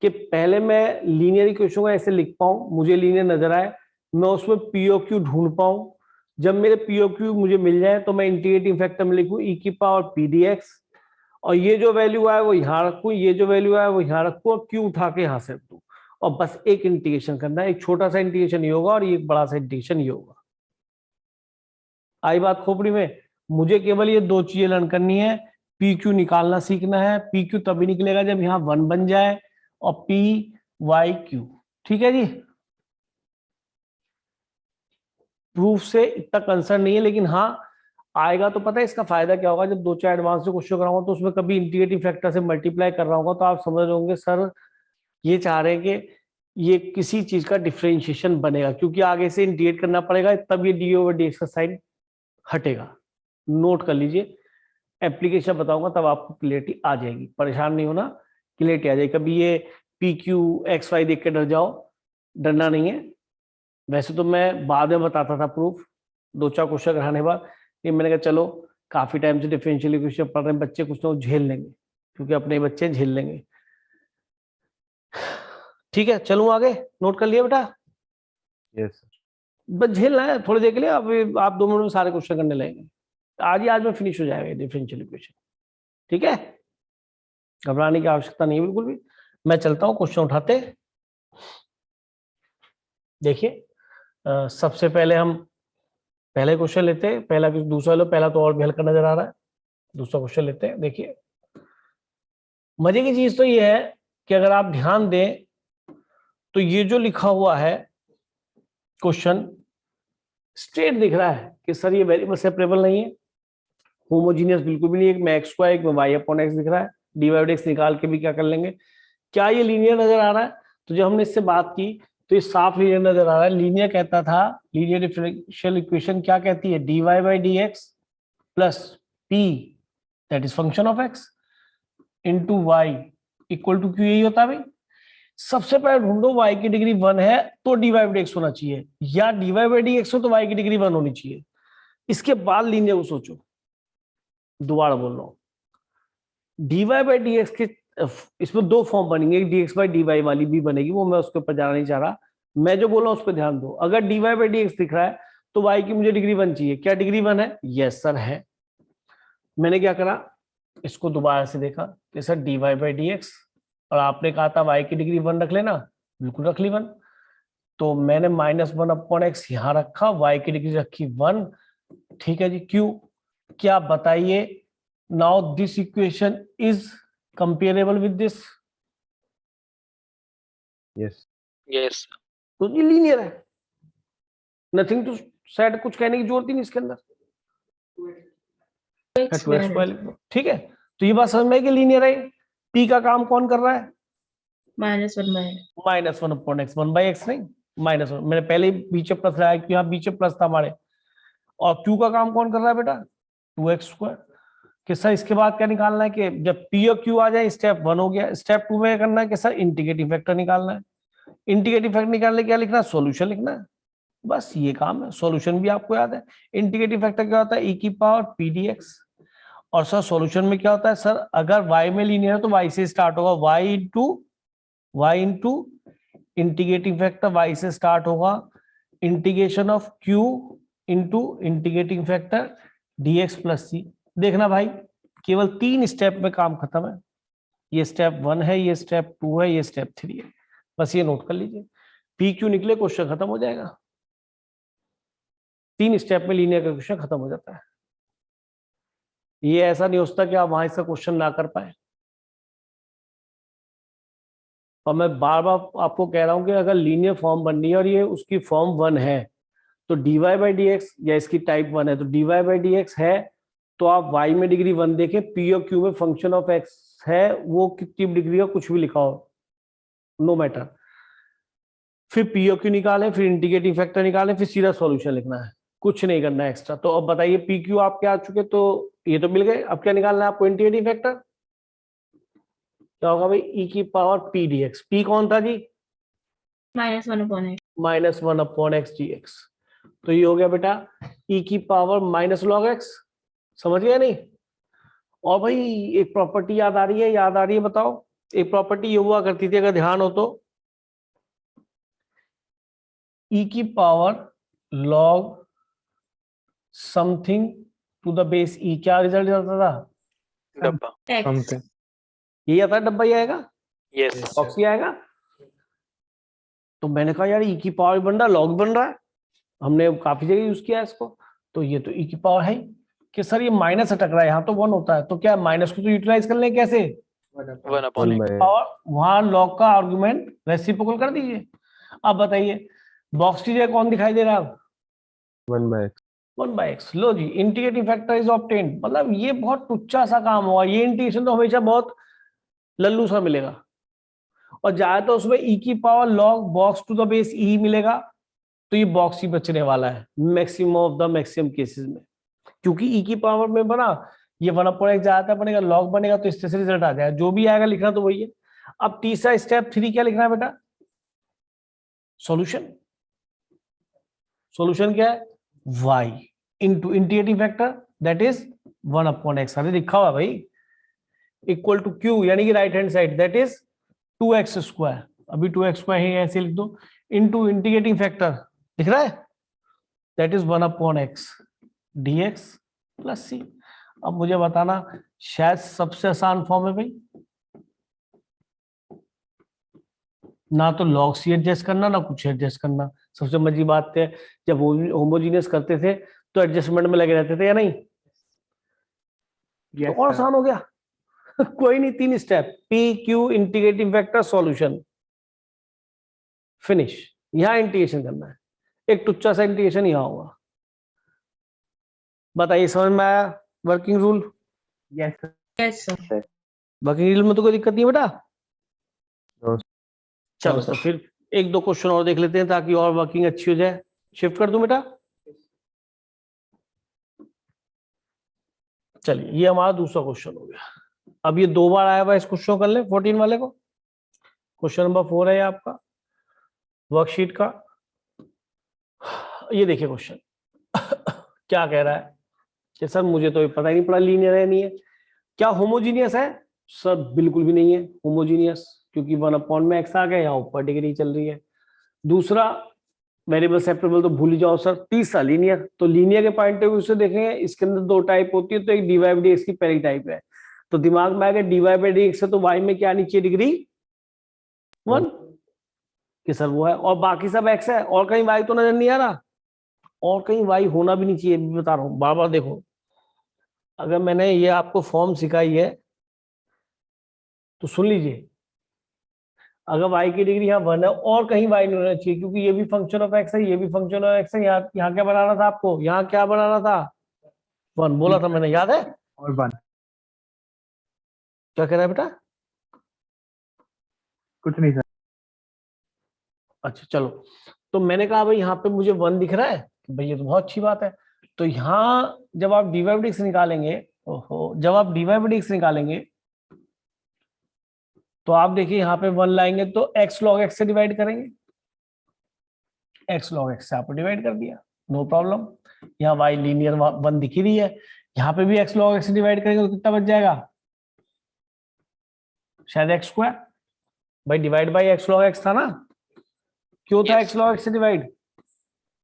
कि पहले मैं लीनियर इक्वेशन को ऐसे लिख पाऊं, मुझे लीनियर नजर आए, मैं उसमें पी ओ क्यू ढूंढ पाऊं, जब मेरे पी ओ क्यू मुझे मिल जाए तो मैं इंटीग्रेटिंग फैक्टर में लिखूं ई की पावर पी डी एक्स, और ये जो वैल्यू आए वो यहाँ रखूं, ये जो वैल्यू आए वो यहाँ रखूं, और क्यू उठा के यहाँ से रख दूं, और बस एक इंटीग्रेशन करना है, एक छोटा सा इंटीग्रेशन ये होगा और ये बड़ा सा इंटीग्रेशन ये होगा। आई बात खोपड़ी में? मुझे केवल ये 2 चीजें लर्न करनी है, पी क्यू निकालना सीखना है, पी क्यू तभी निकलेगा जब यहाँ 1 बन जाए, और पी वाई क्यू, ठीक है जी, प्रूफ से इतना कंसर्न नहीं है, लेकिन हाँ आएगा तो पता है इसका फायदा क्या होगा, जब 2-4 एडवांस से क्वेश्चन कराऊंगा तो उसमें कभी इंटीग्रेटिव फैक्टर से मल्टीप्लाई कर रहा होगा तो आप समझ रहे होंगे सर ये चाह रहे हैं कि ये किसी चीज का डिफरेंशिएशन बनेगा, क्योंकि आगे से इंटीग्रेट करना पड़ेगा तब ये डी ओवर डी एक्स का साइन हटेगा। नोट कर लीजिए, एप्लीकेशन बताऊंगा तब आपको क्लियरिटी आ जाएगी, परेशान नहीं होना, क्लियरिटी आ जाएगी। कभी ये पी क्यू एक्स वाई देख के डर जाओ, डरना नहीं है। वैसे तो मैं बाद में बताता था प्रूफ 2-4 क्वेश्चन कराने बाद, ये मैंने कहा चलो काफी टाइम से डिफरेंशियल इक्वेशन पढ़ रहे हैं बच्चे, कुछ ना कुछ झेल लेंगे, क्योंकि अपने बच्चे झेल लेंगे। ठीक है, चलूं आगे, नोट कर लिया बेटा? Yes sir. बस झेलना है थोड़ी देर के लिए, अब आप 2 मिनट में सारे क्वेश्चन करने लगेंगे, आज में फिनिश हो जाएगा डिफरेंशियल इक्वेशन। ठीक है, घबराने की आवश्यकता नहीं है बिल्कुल भी। मैं चलता हूं क्वेश्चन उठाते। देखिए सबसे पहले हम पहले क्वेश्चन लेते हैं, पहला दूसरा लो, पहला तो और भी हल्का नजर आ रहा है, दूसरा क्वेश्चन लेते हैं। देखिए मजे की चीज तो ये है कि अगर आप ध्यान दें तो ये जो लिखा हुआ है क्वेश्चन स्ट्रेट दिख रहा है कि सर ये वेरिएबल सेपरेबल नहीं है, होमोजीनियस बिल्कुल भी नहीं है, एक में एक्स स्क्वायर एक में वाई अपॉन एक्स दिख रहा है, डी वाई एक्स निकाल के भी क्या कर लेंगे, क्या ये लीनियर नजर आ रहा है? तो जब हमने इससे बात की तो ये साफ लीनियर नजर आ रहा है। लीनियर कहता था, लीनियर डिफरेंशियल इक्वेशन क्या कहती है, d y by d x plus p that is function of x into y equal to q, यही होता है भाई। सबसे पहले ढूंढो y की डिग्री 1 है तो dy बाई एक्स होना चाहिए, या dy बाई एक्स हो तो y की डिग्री 1 होनी चाहिए। इसके बाद लीनियर को सोचो, दोबारा बोल रहा हूं, dy बाई एक्स के इसमें 2 फॉर्म बनेंगे, एक dx बाई dy वाली भी बनेगी, वो मैं उसके ऊपर जाना नहीं चाह रहा, मैं जो बोल रहा हूं उस पर ध्यान दो। अगर dy बाई एक्स दिख रहा है तो y की मुझे डिग्री 1 चाहिए, क्या डिग्री 1 है? यस सर है। मैंने क्या करा, इसको दोबारा से देखा कि सर dy बाई एक्स, और आपने कहा था y की डिग्री 1 रख लेना, बिल्कुल रख ली 1, तो मैंने -1 अपॉन एक्स यहां रखा, y की डिग्री रखी 1। ठीक है जी, क्यों, क्या बताइए, now this equation is comparable with this, yes Yes. तो ये लीनियर है, नथिंग टू सेड, कुछ कहने की जरूरत ही नहीं इसके अंदर, 2x। ठीक है, तो ये बात समझ में आई कि लीनियर है। p का काम कौन कर रहा है? -1 अपॉन एक्स, 1/x नहीं, -1। मैंने पहले ही बीच में प्लस लगाया, यहाँ बीच में प्लस था हमारे। और q का काम कौन कर रहा है बेटा? 2x square. कि सर इसके बाद क्या निकालना है कि जब p और q आ जाए, स्टेप 1 हो गया, स्टेप 2 में करना है कि सर इंटीग्रेटिंग फैक्टर निकालना है। इंटीग्रेटिंग फैक्टर निकालने क्या लिखना है? सॉल्यूशन लिखना है, बस ये काम है। सॉल्यूशन भी आपको याद है, इंटीग्रेटिंग फैक्टर क्या होता है? e की पावर p dx। और सर सॉल्यूशन में क्या होता है? सर अगर y में लीनियर है तो y से स्टार्ट होगा, y into integrating factor y से स्टार्ट होगा, integration of q into integrating factor dx plus c। देखना भाई, केवल 3 स्टेप में काम खत्म है। ये स्टेप 1 है, ये स्टेप 2 है, ये स्टेप 3 है, बस ये नोट कर लीजिए। पी क्यू निकले, क्वेश्चन खत्म हो जाएगा। 3 स्टेप में लीनियर का क्वेश्चन खत्म हो जाता है। ये ऐसा नहीं होता कि आप वहां इसका क्वेश्चन ना कर पाए। और मैं बार बार आपको कह रहा हूं कि अगर लीनियर फॉर्म बननी है और ये उसकी फॉर्म 1 है तो dy बाई डी एक्स, या इसकी टाइप 1 है तो dy बाई डी एक्स है, तो आप y में डिग्री 1 देखें, p और q में फंक्शन ऑफ x है, वो कितनी डिग्री का कुछ भी लिखा हो, नो मैटर। फिर p और q निकालें, फिर इंटीग्रेटिंग फैक्टर निकालें, फिर सीधा सॉल्यूशन लिखना है, कुछ नहीं करना है एक्स्ट्रा। तो अब बताइए पी क्यू आपके आ चुके, तो ये तो मिल गए। अब क्या निकालना है आपको? इंटीग्रेटिंग फैक्टर क्या होगा भाई? e की पावर p dx। p कौन था जी? -1 अपॉन एक्स dx। तो ये हो गया बेटा e की पावर -log x, समझ गया नहीं? और भाई एक प्रॉपर्टी याद आ रही है, याद आ रही है, बताओ। एक प्रॉपर्टी ये हुआ करती थी, अगर ध्यान हो तो, e की power log something to the base e, क्या रिजल्ट आता था? डब्बा। समथिंग, ये आता है, डब्बा ही आएगा, Yes. बॉक्स ही आएगा। तो मैंने कहा यार e की पावर बन रहा, लॉग बन रहा है, हमने काफी जगह यूज किया है इसको, तो ये तो e की पावर है कि सर ये माइनस अटक रहा है, यहाँ तो 1 होता है, तो क्या माइनस को तो यूटिलाइज कर लें, कैसे? 1 upon x. और वहां लॉग का आर्गुमेंट रेसिप्रोकल कर दीजिए। अब बताइए बॉक्स टीरियर कौन दिखाई दे रहा है? 1/x 1/x। लो जी, इंटीग्रेटिंग फैक्टर इज ऑब्टेन्ड। मतलब ये बहुत टुच्चा सा काम हुआ, ये इंटीग्रेशन तो हमेशा बहुत लल्लू सा मिलेगा, और जाए तो उसमें e की power log box to the base e मिलेगा, तो ये बॉक्स ही बचने वाला है maximum of the maximum cases में, क्योंकि e की पावर में बना ये 1/x ज्यादा बनेगा, log बनेगा, तो इससे रिजल्ट आ जाएगा, जो भी आएगा लिखना तो वही है। अब तीसरा स्टेप 3 क्या लिखना है बेटा? सॉल्यूशन। सॉल्यूशन क्या है? y into integrating factor that is 1/x। अरे लिखा हुआ भाई, इक्वल टू q, यानी कि right hand side that is 2x²। अभी 2x² है, ऐसे लिख दो, इंटू इंटीग्रेटिंग फैक्टर दिख रहा है that is 1/x dx plus c। अब मुझे बताना, शायद सबसे आसान फॉर्म है भाई, ना तो log c एडजस्ट करना ना कुछ एडजस्ट करना। सबसे मजी बात है, जब होमोजीनियस करते थे तो एडजस्टमेंट में लगे रहते थे या नहीं? तो और आसान हो गया। कोई नहीं, 3 step, p q integrating factor solution, finish. यहां इंटीग्रेशन करना है, एक टुच्चा सा इंटीग्रेशन यहां होगा। बताइए समझ में आया working rule? Yes, sir. Yes, sir. Working rule में तो कोई दिक्कत नहीं है बेटा? No, चलो तो फिर एक दो क्वेश्चन और देख लेते हैं ताकि और वर्किंग अच्छी हो जाए। शिफ्ट कर दूं बेटा? चलिए, ये हमारा दूसरा क्वेश्चन हो गया। अब ये 2 बार आया हुआ, इस क्वेश्चन को कर ले, 14 वाले को। क्वेश्चन नंबर 4 है ये आपका वर्कशीट का। ये देखिए क्वेश्चन क्या कह रहा है कि सर मुझे तो पता ही नहीं पड़ा लीनियर है नहीं है। क्या होमोजीनियस है? सर बिल्कुल भी नहीं है होमोजीनियस, क्योंकि 1/x आ गया, यहाँ ऊपर डिग्री चल रही है। दूसरा, वेरिएबल सेपरेबल तो भूल ही जाओ सर। तीसरा, लीनियर, तो लीनियर के पॉइंट ऑफ व्यू से देखेंगे इसके अंदर 2 टाइप होती है, तो एक dy/dx की पहली टाइप है, तो दिमाग में आएगा dy/dx है तो y में क्या आनी चाहिए डिग्री? 1 कि सर वो है, और बाकी सब x है, और कहीं y तो नजर नहीं आ रहा, और कहीं y होना भी नहीं चाहिए, बता रहा हूँ बार बार। देखो, अगर मैंने ये आपको फॉर्म सिखाई है तो सुन लीजिए, अगर y की डिग्री यहाँ 1 है और कहीं y नहीं होना चाहिए, क्योंकि ये भी फंक्शन ऑफ x है, ये भी फंक्शन ऑफ x है। यहाँ क्या बनाना था आपको? यहाँ क्या बनाना था? 1 बोला था मैंने, याद है? और 1. क्या कह रहा है बेटा? कुछ नहीं, सर. अच्छा चलो, तो मैंने कहा भाई यहाँ पे मुझे 1 दिख रहा है, भाई ये तो बहुत अच्छी बात है। तो यहाँ जब आप dy/dx निकालेंगे, ओहो, जब आप dy/dx निकालेंगे तो आप देखिए यहाँ पे 1 लाएंगे तो x log x से डिवाइड करेंगे, x log x से आपको डिवाइड कर दिया, नो प्रॉब्लम। यहाँ y लीनियर 1 दिख ही रही है, यहाँ पे भी x log x से डिवाइड करेंगे तो कितना बच जाएगा? शायद x²। भाई divide by x log x था ना, क्यों था Yes. x log x से डिवाइड?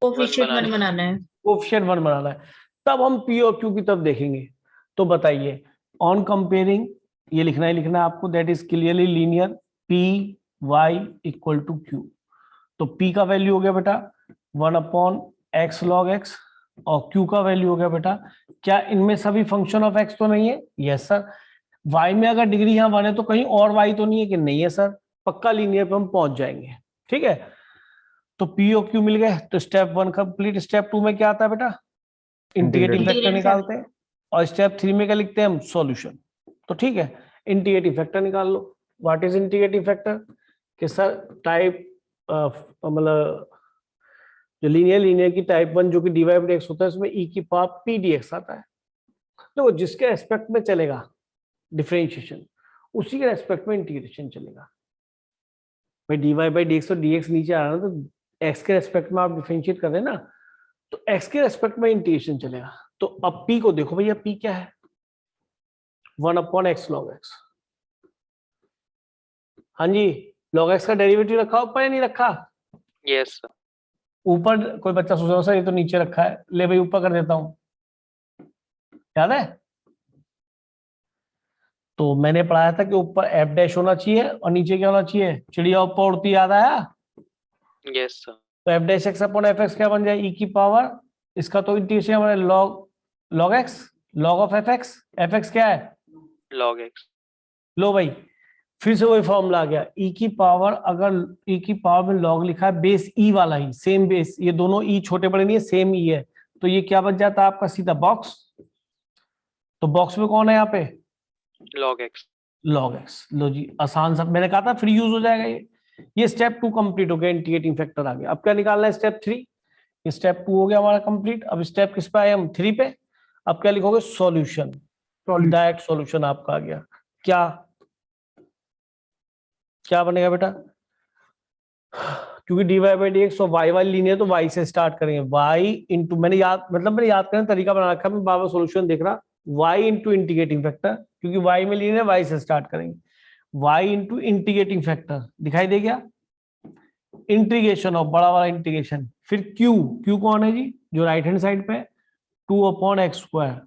कोफिशिएंट 1 बनाना है. कोएफिशिएंट 1 बनाना है। तब हम p और q की तरफ देखेंगे। तो बताइए, ऑन कंपेयरिंग ये लिखना ही लिखना है आपको, that is clearly linear p y equal to q। तो p का वैल्यू हो गया बेटा 1/x log x, और q का वैल्यू हो गया बेटा, क्या इनमें सभी फंक्शन ऑफ x तो नहीं है? Yes sir. y में अगर डिग्री यहाँ 1 है तो कहीं और y तो नहीं है कि नहीं है सर? पक्का लीनियर पे हम पहुंच जाएंगे, ठीक है। तो p और q मिल गए, तो स्टेप 1 कंप्लीट। स्टेप 2 में क्या आता है बेटा? इंटीग्रेटिंग फैक्टर निकालते हैं, और स्टेप 3 में क्या लिखते हैं हम? सॉल्यूशन। तो ठीक है, इंटीग्रेटिंग फैक्टर निकाल लो। What is integrating factor? कि सर टाइप मतलब जो लीनियर की टाइप 1 जो कि dy/dx होता है, उसमें e की पावर p dx आता है। तो जिसके एस्पेक्ट में चलेगा डिफरेंशिएशन, उसी के एस्पेक्ट में इंटीग्रेशन चलेगा। भाई dy/dx तो dx नीचे आ रहा है ना, तो x के रेस्पेक्ट में आप डिफरेंशिएट कर रहे हैं ना, तो x के रेस्पेक्ट में इंटीग्रेशन चलेगा। तो अब p को देखो भैया, p क्या है? 1/x log x। हाँ जी, log x का डेरिवेटिव रखा ऊपर या नहीं रखा? Yes, sir. ऊपर कोई बच्चा सोच रहा सर ये तो नीचे रखा है, ले भाई ऊपर कर देता हूं, याद है? तो मैंने पढ़ाया था कि ऊपर f' होना चाहिए और नीचे क्या होना चाहिए? चिड़िया ऊपर उड़ती, याद आया? Yes, sir. तो f'(x/fx) क्या बन जाए? e की पावर, इसका तो इंटीग्रेशन हमारे log x log of fx क्या है? Log x. लो भाई, फिर से वही फॉर्मूला आ गया, ई की पावर, अगर ई की पावर में लॉग लिखा है बेस ई वाला ही, सेम बेस, ये दोनों ई छोटे बड़े नहीं है, सेम ई है, तो ये क्या बच जाता है आपका सीधा बॉक्स। तो बॉक्स में कौन है यहाँ पे, log x. log x। लो जी, आसान सा, मैंने कहा था फ्री यूज हो जाएगा ये स्टेप 2 कंप्लीट हो गया, इंटीग्रेटिंग फैक्टर आ गया। अब क्या निकालना है, स्टेप 3। ये स्टेप 2 हो गया हमारा कंप्लीट। अब स्टेप किस पे आए हम, 3 पे। अब क्या लिखोगे, सॉल्यूशन, डायरेक्ट सॉल्यूशन आपका आ गया। क्या क्या बनेगा बेटा, क्योंकि dy बाई डी एक्स और y वाली लीनियर, तो y से स्टार्ट करेंगे, y इंटू, मैंने याद करने तरीका बना रखा, मैं बार सॉल्यूशन देख रहा, y इंटू इंटीग्रेटिंग फैक्टर, क्योंकि y में लीनियर y से स्टार्ट करेंगे, y इंटू इंटीग्रेटिंग फैक्टर, दिखाई दे गया, इंटीग्रेशन ऑफ बड़ा वाला इंटीग्रेशन, फिर q कौन है जी, जो राइट हैंड साइड पे, 2/x²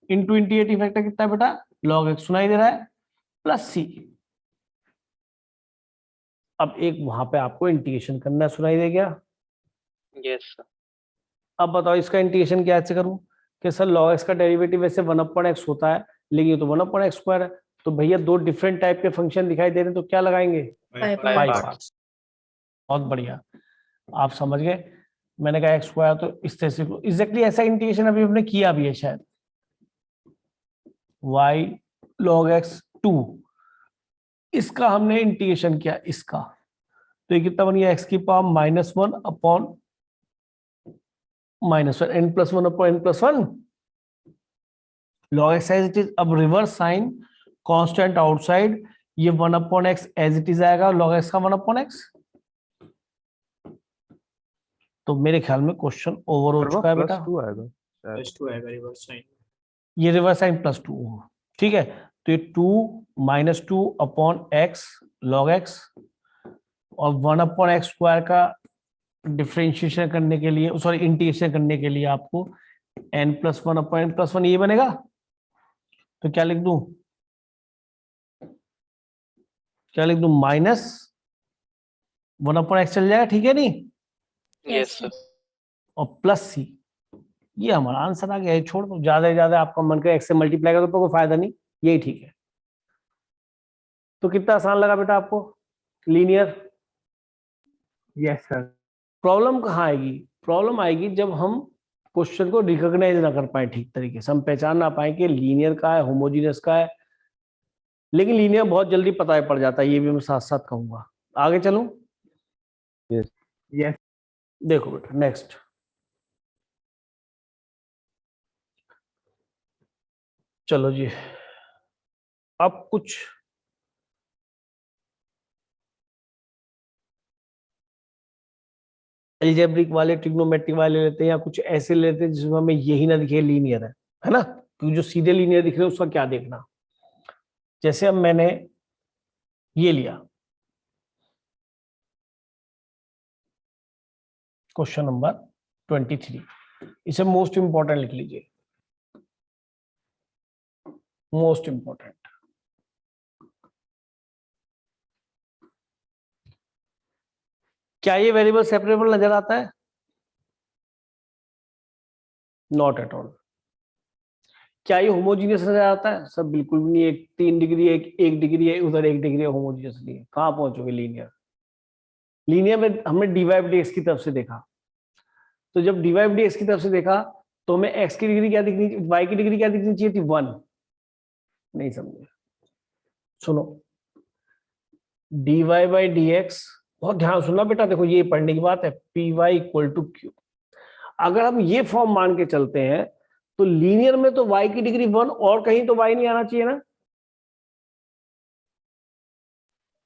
इंटू इंटीग्रेटिंग फैक्टर कितना है बेटा, log x सुनाई दे रहा है, प्लस c। अब एक वहां पे आपको इंटीग्रेशन करना सुनाई दे गया। Yes sir. अब बताओ इसका इंटीग्रेशन क्या ऐसे करूं कि सर log x का डेरिवेटिव वैसे 1/x होता है, लेकिन ये तो 1/x² है, तो भैया दो डिफरेंट टाइप के फंक्शन दिखाई दे रहे हैं, तो क्या लगाएंगे, Pi पाई parts. पार्ट्स। बहुत बढ़िया, आप समझ गए। मैंने कहा x² तो इस तरह से एग्जैक्टली ऐसा इंटीग्रेशन अभी हमने किया भी है शायद, y log x 2, इसका हमने इंटीग्रेशन किया इसका, तो ये कितना बन गया, x की power -1 upon -1 n+1/n+1 log x as it is. अब रिवर्स साइन, कांस्टेंट आउटसाइड, ये 1/x एज इट इज आएगा, log x का 1/x। तो मेरे ख्याल में क्वेश्चन ओवर हो चुका है बेटा, +2 आएगा। +2 आएगा रिवर्स साइन। ये रिवर्स साइन +2, ठीक है। तो ये 2 -2/x log x और 1/x² का डिफरेंशिएशन करने के लिए, सॉरी इंटीग्रेशन करने के लिए आपको n+1/n+1 ये बनेगा। तो क्या लिख दूं, -1/x चल जाएगा, ठीक है नहीं, Yes sir. और +c, ये हमारा आंसर आ गया है। छोड़ दो, ज्यादा से ज्यादा आपका मन करे x से मल्टीप्लाई करो तो कोई फायदा नहीं, यही ठीक है। तो कितना आसान लगा बेटा आपको, लीनियर। Yes sir. प्रॉब्लम कहाँ आएगी, प्रॉब्लम आएगी जब हम क्वेश्चन को रिकॉग्नाइज ना कर पाए ठीक तरीके से, हम पहचान ना पाए कि लीनियर का है, होमोजीनियस का है। लेकिन लीनियर बहुत जल्दी पता पड़ जाता है, ये भी मैं साथ साथ कहूंगा। आगे चलूं, यस यस। देखो बेटा नेक्स्ट, चलो जी, अब कुछ एल्जेब्रिक वाले, ट्रिग्नोमेट्रिक वाले लेते हैं, या कुछ ऐसे लेते हैं जिसमें हमें यही ना दिखे लीनियर है ना, क्योंकि जो सीधे लीनियर दिख रहे हैं उसका क्या देखना। जैसे अब मैंने ये लिया क्वेश्चन नंबर 23, इसे मोस्ट इंपॉर्टेंट लिख लीजिए, मोस्ट इंपॉर्टेंट। क्या ये वेरिएबल सेपरेबल नजर आता है, नॉट एट ऑल। क्या ये होमोजीनियस नजर आता है, सब बिल्कुल भी नहीं। एक 3 डिग्री, एक डिग्री है उधर, 1 डिग्री होमोजीनियस नहीं है। कहां पहुंचोगे लीनियर, लीनियर में हमने dy/dx की तरफ से देखा, तो जब dy/dx की तरफ से देखा तो हमें x की डिग्री क्या दिखनी, y की डिग्री क्या दिखनी चाहिए थी, 1। नहीं समझे, सुनो, dy/dx, बहुत ध्यान सुनना बेटा, देखो ये पढ़ने की बात है, py = q। अगर हम ये फॉर्म मान के चलते हैं तो लीनियर में तो y की डिग्री 1, और कहीं तो y नहीं आना चाहिए ना,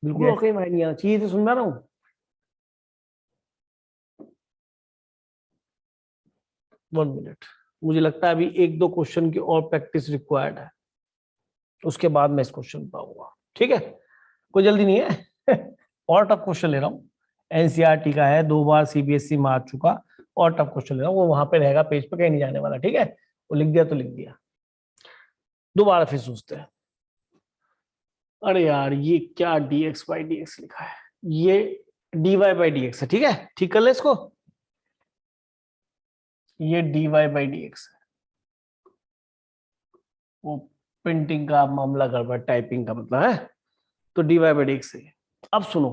बिल्कुल, और कहीं y नहीं आना चाहिए, तो सुनना रहा हूं। वन मिनट, मुझे लगता है अभी 1-2 क्वेश्चन की और प्रैक्टिस रिक्वायर्ड है, उसके बाद मैं इस क्वेश्चन पाऊंगा, ठीक है, कोई जल्दी नहीं है। और टफ क्वेश्चन ले रहा हूँ, एनसीईआरटी का है, 2 बार सीबीएसई में आ चुका, और टफ क्वेश्चन ले रहा हूँ, वो वहां पे रहेगा पेज पे, कहीं नहीं जाने वाला, ठीक है। वो लिख दिया तो लिख दिया, दोबारा फिर सोचते हैं। अरे यार ये क्या dx/dx लिखा है, ये dy/dx है, ठीक है, ठीक कर ले इसको, ये dy/dx है, वो प्रिंटिंग का मामला गड़बड़, टाइपिंग का मतलब है। तो dy बाई डी एक्स है। अब सुनो,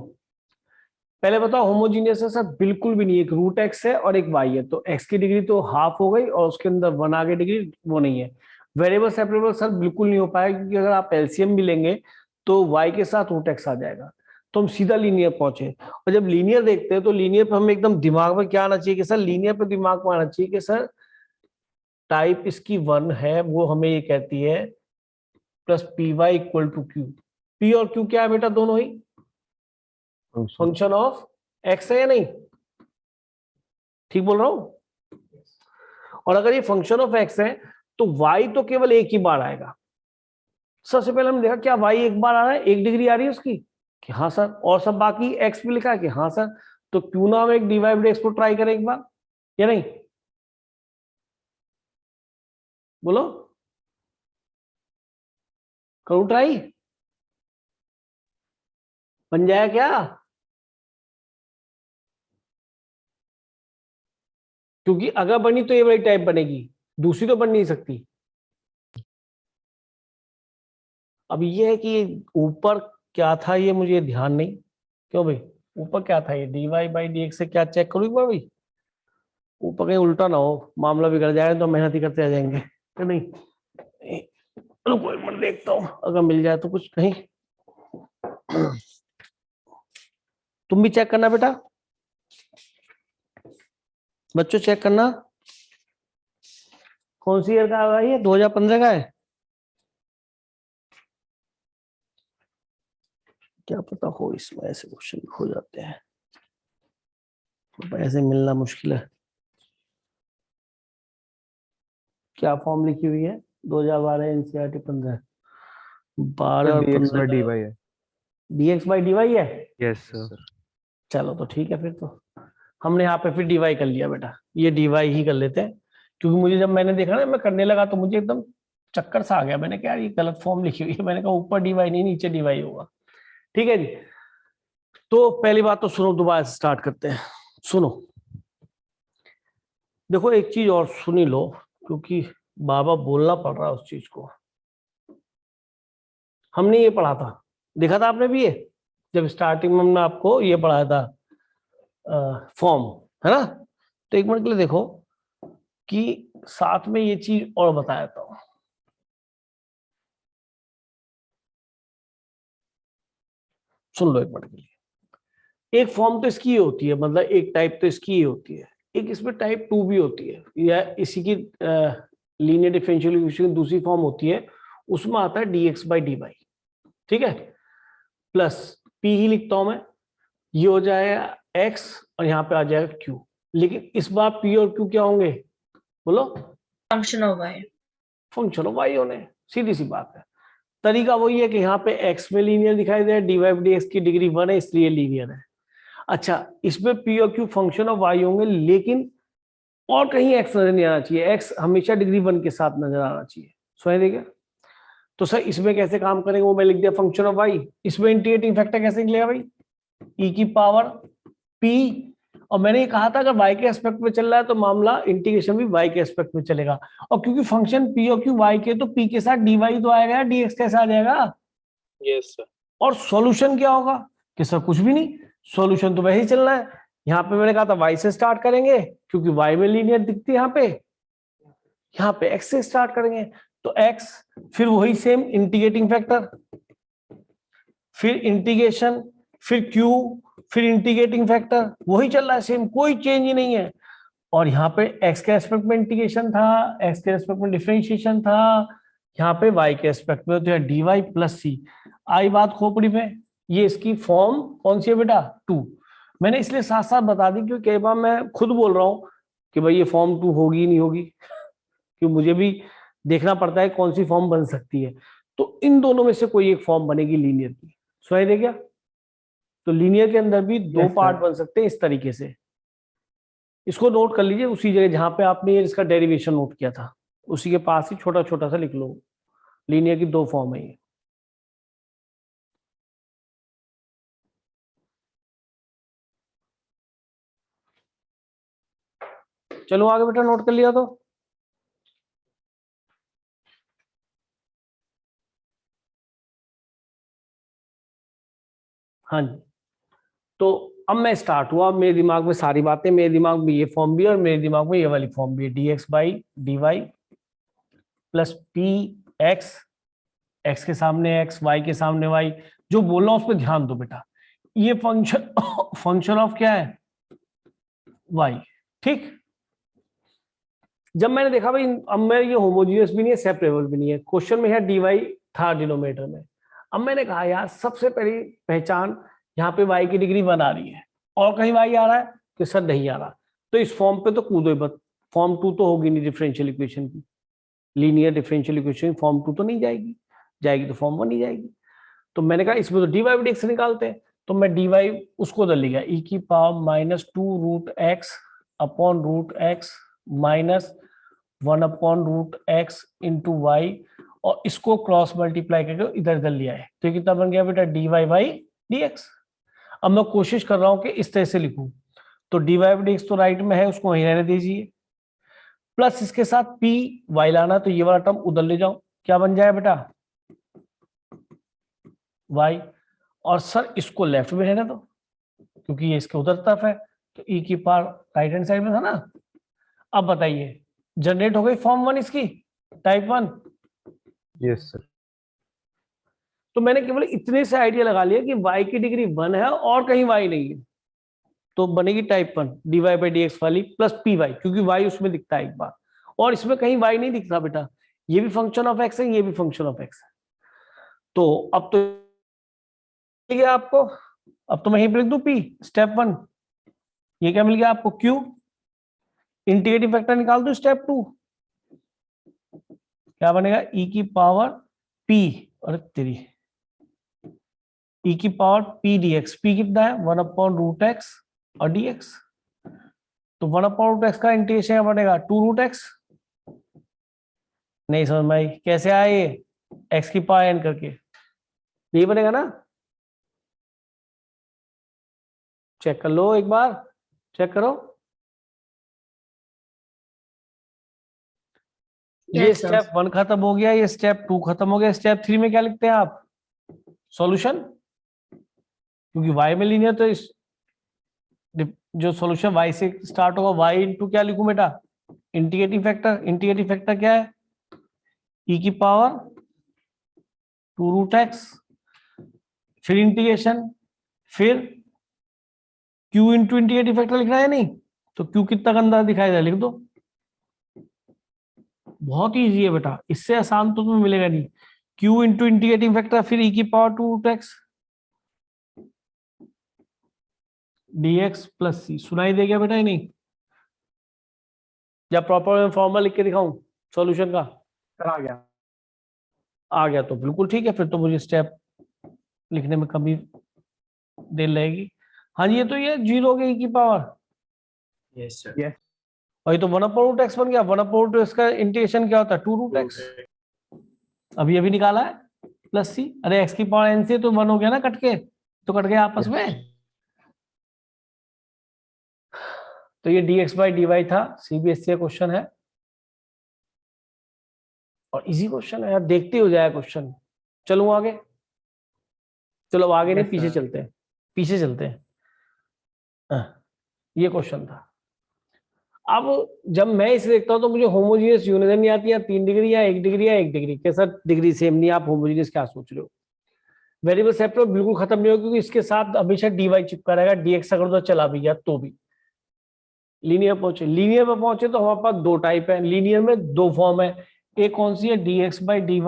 पहले बताओ होमोजीनियस है सर? बिल्कुल भी नहीं, एक रूट एक्स है और एक वाई है, तो एक्स की डिग्री तो हाफ हो गई और उसके अंदर वन आगे डिग्री वो नहीं है। वेरिएबल सेपरेबल सर बिल्कुल नहीं हो पाएगा, क्योंकि अगर आप एलसीएम भी लेंगे तो वाई के साथ रूट एक्स आ जाएगा। तो हम सीधा लीनियर पहुंचे, और जब लीनियर देखते हैं तो लीनियर पे हमें एकदम दिमाग में क्या आना चाहिए कि सर, लीनियर पे दिमाग में आना चाहिए कि सर टाइप इसकी वन है, वो हमें ये कहती है plus p y equal to q. P और क्यू क्या है बेटा? दोनों ही फंक्शन फंक्शन ऑफ एक्स है या नहीं? ठीक बोल रहा हूं? और अगर ये फंक्शन ऑफ एक्स है तो वाई तो केवल एक ही बार आएगा। सबसे पहले हमने देखा क्या वाई एक बार आ रहा है, एक डिग्री आ रही है उसकी, कि हाँ सर, और सब बाकी एक्स भी लिखा है कि हाँ सर। तो क्यों ना हम एक dy बाई एक्स को ट्राई करें एक बार, या नहीं? बोलो, करूं ट्राई? बन जाएगा क्या? क्योंकि अगर बनी तो ये वाली टाइप बनेगी, दूसरी तो बन नहीं सकती। अब ये है कि ऊपर क्या था ये मुझे ध्यान नहीं। क्यों भाई, ऊपर क्या था ये? dy बाई डी एक्स से क्या चेक करूं एक बार भाई? ऊपर कहीं उल्टा ना हो, मामला बिगड़ जाए तो मेहनत ही करते आ जाएंगे, तो नहीं। रुको एक मिनट देखता हूँ, अगर मिल जाए तो कुछ कहीं। तुम भी चेक करना बेटा, बच्चों चेक करना। कौन सी ईयर का है ये? 2015 का है? क्या पता हो इसमें ऐसे क्वेश्चन हो जाते हैं, तो ऐसे मिलना मुश्किल है। क्या फॉर्म लिखी हुई है? 2012 एनसीईआरटी 15, 12 और dx 15 by dy का है। dx बाई dy है। Yes sir. चलो तो ठीक है, फिर तो हमने यहाँ पे फिर dy कर लिया बेटा, ये dy ही कर लेते हैं। क्योंकि मुझे जब मैंने देखा ना, मैं करने लगा तो मुझे एकदम चक्कर सा आ गया। मैंने कहा यार ये गलत फॉर्म लिखी हुई है, मैंने कहा ऊपर dy नहीं नीचे dy होगा। ठीक है जी। तो पहली बात तो सुनो, दोबारा से स्टार्ट करते हैं। सुनो, देखो एक चीज और सुनी लो, क्योंकि बाबा बोलना पड़ रहा है उस चीज को। हमने ये पढ़ा था, देखा था आपने भी ये, जब स्टार्टिंग में हमने आपको ये पढ़ाया था फॉर्म, है ना? तो एक मिनट के लिए देखो कि साथ में ये चीज और बताया था। सुन लो एक मिनट के लिए। एक फॉर्म तो इसकी ही होती है, मतलब एक टाइप तो इसकी ही होती है, एक इसमें टाइप 2 भी होती है, या इसी की लीनियर डिफरेंशियल इक्वेशन की दूसरी फॉर्म होती है, उसमें आता है dx बाई dy। ठीक है, प्लस p ही लिखता हूं मैं, ये हो जाएगा x और यहाँ पे आ जाएगा q। लेकिन इस बार p और q क्या होंगे? बोलो। Function of y। Function of y होने, सीधी सी बात है। तरीका वही है कि यहाँ पे x में लीनियर दिखाई दे रहा है, dy बाई डी एक्स की डिग्री 1 है इसलिए लीनियर है। अच्छा, इसमें p और q फंक्शन ऑफ y होंगे, लेकिन और कहीं x नजर नहीं आना चाहिए, x हमेशा डिग्री 1 के साथ नजर आना चाहिए। समझ देखिए। तो सर इसमें कैसे काम करेंगे, वो मैं लिख दिया फंक्शन ऑफ y। इसमें इंटीग्रेटिंग फैक्टर कैसे निकलेगा भाई? e की पावर p, और मैंने ये कहा था अगर y के एस्पेक्ट में चल रहा है तो मामला इंटीग्रेशन भी y के एस्पेक्ट में चलेगा। और क्योंकि फंक्शन p और q y के, तो p के साथ dy तो आएगा, dx कैसे आ जाएगा? Yes, sir. और सॉल्यूशन क्या होगा? कि सर कुछ भी नहीं, सॉल्यूशन तो वैसे ही चलना है। यहाँ पे मैंने कहा था y से स्टार्ट करेंगे, क्योंकि y में लीनियर दिखती है, यहाँ पे x से स्टार्ट करेंगे। तो x, फिर वही सेम इंटीग्रेटिंग फैक्टर, फिर इंटीग्रेशन, फिर q, फिर इंटीग्रेटिंग फैक्टर, वही चल रहा है सेम, कोई चेंज ही नहीं है। और यहाँ पे x के एस्पेक्ट में इंटीग्रेशन था, x के एस्पेक्ट में डिफरेंशिएशन था, यहाँ पे y के एस्पेक्ट में तो है dy प्लस सी। आई बात खोपड़ी में। ये इसकी फॉर्म कौन सी है बेटा? 2। मैंने इसलिए साथ साथ बता दी क्योंकि कई बार मैं खुद बोल रहा हूँ कि भाई ये फॉर्म 2 होगी नहीं होगी, क्यों मुझे भी देखना पड़ता है कौन सी फॉर्म बन सकती है। तो इन दोनों में से कोई एक फॉर्म बनेगी लीनियर की। सुनाई दे क्या? तो लीनियर के अंदर भी दो Yes, पार्ट sir. बन सकते हैं इस तरीके से। इसको नोट कर लीजिए, उसी जगह जहां पे आपने ये इसका डेरिवेशन नोट किया था, उसी के पास ही छोटा छोटा सा लिख लो। लीनियर की दो फॉर्म है ये। चलो आगे बेटा, नोट कर लिया तो हाँ जी, तो अब मैं स्टार्ट हुआ, मेरे दिमाग में सारी बातें, मेरे दिमाग में ये फॉर्म भी है और मेरे दिमाग में ये वाली फॉर्म भी है, dx by dy plus p x, x के सामने एक्स, वाई के सामने वाई, जो बोल रहा हूं उस पर ध्यान दो बेटा, ये फंक्शन ऑफ क्या है, वाई। ठीक, जब मैंने देखा भाई अब मैं ये होमोजीनियस भी नहीं है, सेपरेबल भी नहीं है, क्वेश्चन में है dy था डिनोमिनेटर में, अब मैंने कहा यार सबसे पहली पहचान यहाँ पे y की डिग्री 1 आ रही है और कहीं y आ रहा है कि सर नहीं आ रहा, तो इस फॉर्म पे तो कूदो ही मत, फॉर्म 2 तो होगी नहीं डिफरेंशियल इक्वेशन की, लीनियर डिफरेंशियल इक्वेशन फॉर्म 2 तो नहीं जाएगी, जाएगी तो फॉर्म 1 ही जाएगी। तो मैंने कहा इसमें तो dy बाई dx निकालते हैं, तो मैं dy उसको उधर ले गया, e की power minus 2 root x upon root x minus 1 upon root x into y, और इसको क्रॉस मल्टीप्लाई करके इधर इधर लिया है, तो ये कितना बन गया बेटा dy बाई dx। अब मैं कोशिश कर रहा हूं कि इस तरह से लिखूं, तो dy बाई dx तो राइट में है, उसको वहीं रहने दीजिए, प्लस इसके साथ p y लाना, तो ये वाला टर्म उधर ले जाओ, क्या बन जाए बेटा y, और सर इसको लेफ्ट में रहने दो क्योंकि ये इसके उधर तरफ है, तो e की पावर राइट हैंड साइड में था ना। अब बताइए जनरेट हो गई फॉर्म 1 इसकी, टाइप 1। Yes sir. तो मैंने केवल इतने से आइडिया लगा लिया कि y की डिग्री 1 है और कहीं y नहीं है, तो बनेगी टाइप 1 dy बाई dx वाली प्लस py, क्योंकि y उसमें दिखता है एक बार और इसमें कहीं y नहीं दिखता बेटा, ये भी फंक्शन ऑफ x है, ये भी फंक्शन ऑफ x है। तो अब तो मिल गया आपको, अब तो मैं यहीं पे लिख दूं p स्टेप 1, ये क्या मिल गया आपको q, इंटीग्रेटिंग फैक्टर निकाल दो स्टेप 2, क्या बनेगा e की पावर p और 3 e की पावर p dx, p कितना है 1 अपॉन रूट एक्स और dx, तो 1 अपॉन रूट एक्स का इंटीग्रेशन बनेगा 2 रूट एक्स, नहीं समझ में आई कैसे आया ये x की पावर n करके, यही बनेगा ना, चेक कर लो एक बार, चेक करो। ये Yes, sir. स्टेप 1 खत्म हो गया, ये स्टेप 2 खत्म हो गया, स्टेप 3 में क्या लिखते हैं आप, सॉल्यूशन, क्योंकि y में लीनियर, तो इस जो सॉल्यूशन y से स्टार्ट होगा y इंटू क्या लिखूं बेटा, इंटीग्रेटिंग फैक्टर, इंटीग्रेटिंग फैक्टर क्या है e की पावर 2 रूट एक्स, फिर इंटीग्रेशन, फिर q इंटू इंटीग्रेटिंग फैक्टर लिखना है नहीं, तो q कितना गंदा दिखाई दे, लिख दो, बहुत इजी है बेटा, इससे आसान तो तुम्हें मिलेगा नहीं, q इंटू इंटीग्रेटिंग फैक्टर फिर e की power 2 root x dx plus c, सुनाई दे गया बेटा ही नहीं, जब प्रॉपर फॉर्मूला लिख के दिखाऊं सॉल्यूशन का, आ गया तो बिल्कुल ठीक है, फिर तो मुझे स्टेप लिखने में कमी देर लगेगी। हाँ जी, ये तो ये 0 हो गई e की पावर, Yes, sir. और ये तो 1 अपॉन रूट एक्स बन गया, 1 अपॉन रूट एक्स का इंटीग्रेशन क्या होता है 2 रूट एक्स, अभी अभी निकाला है, प्लस सी, अरे एक्स की पावर एन से तो 1 हो गया ना, कट के तो कट गया आपस में, तो ये dx बाई dy था, सीबीएसई का क्वेश्चन है और इजी क्वेश्चन है यार, देखते हो जाए क्वेश्चन। चलो आगे, चलो आगे नहीं पीछे चलते हैं, पीछे चलते हैं। ये क्वेश्चन था। अब जब मैं इसे देखता हूं तो मुझे होमोजीनियस यूनियन नहीं आती है, 3 डिग्री या 1 डिग्री या 1 डिग्री, कैसा डिग्री सेम नहीं, आप होमोजीनियस क्या सोच रहे हो, वेरिएबल सेपरेट बिल्कुल खत्म नहीं होगा क्योंकि इसके साथ हमेशा dy चिपका रहेगा, dx अगर उधर चला भी गया तो भी। लीनियर पहुंचे, लीनियर में पहुंचे तो हमारे पास 2 टाइप है, लीनियर में 2 फॉर्म है, एक कौन सी है dx by dy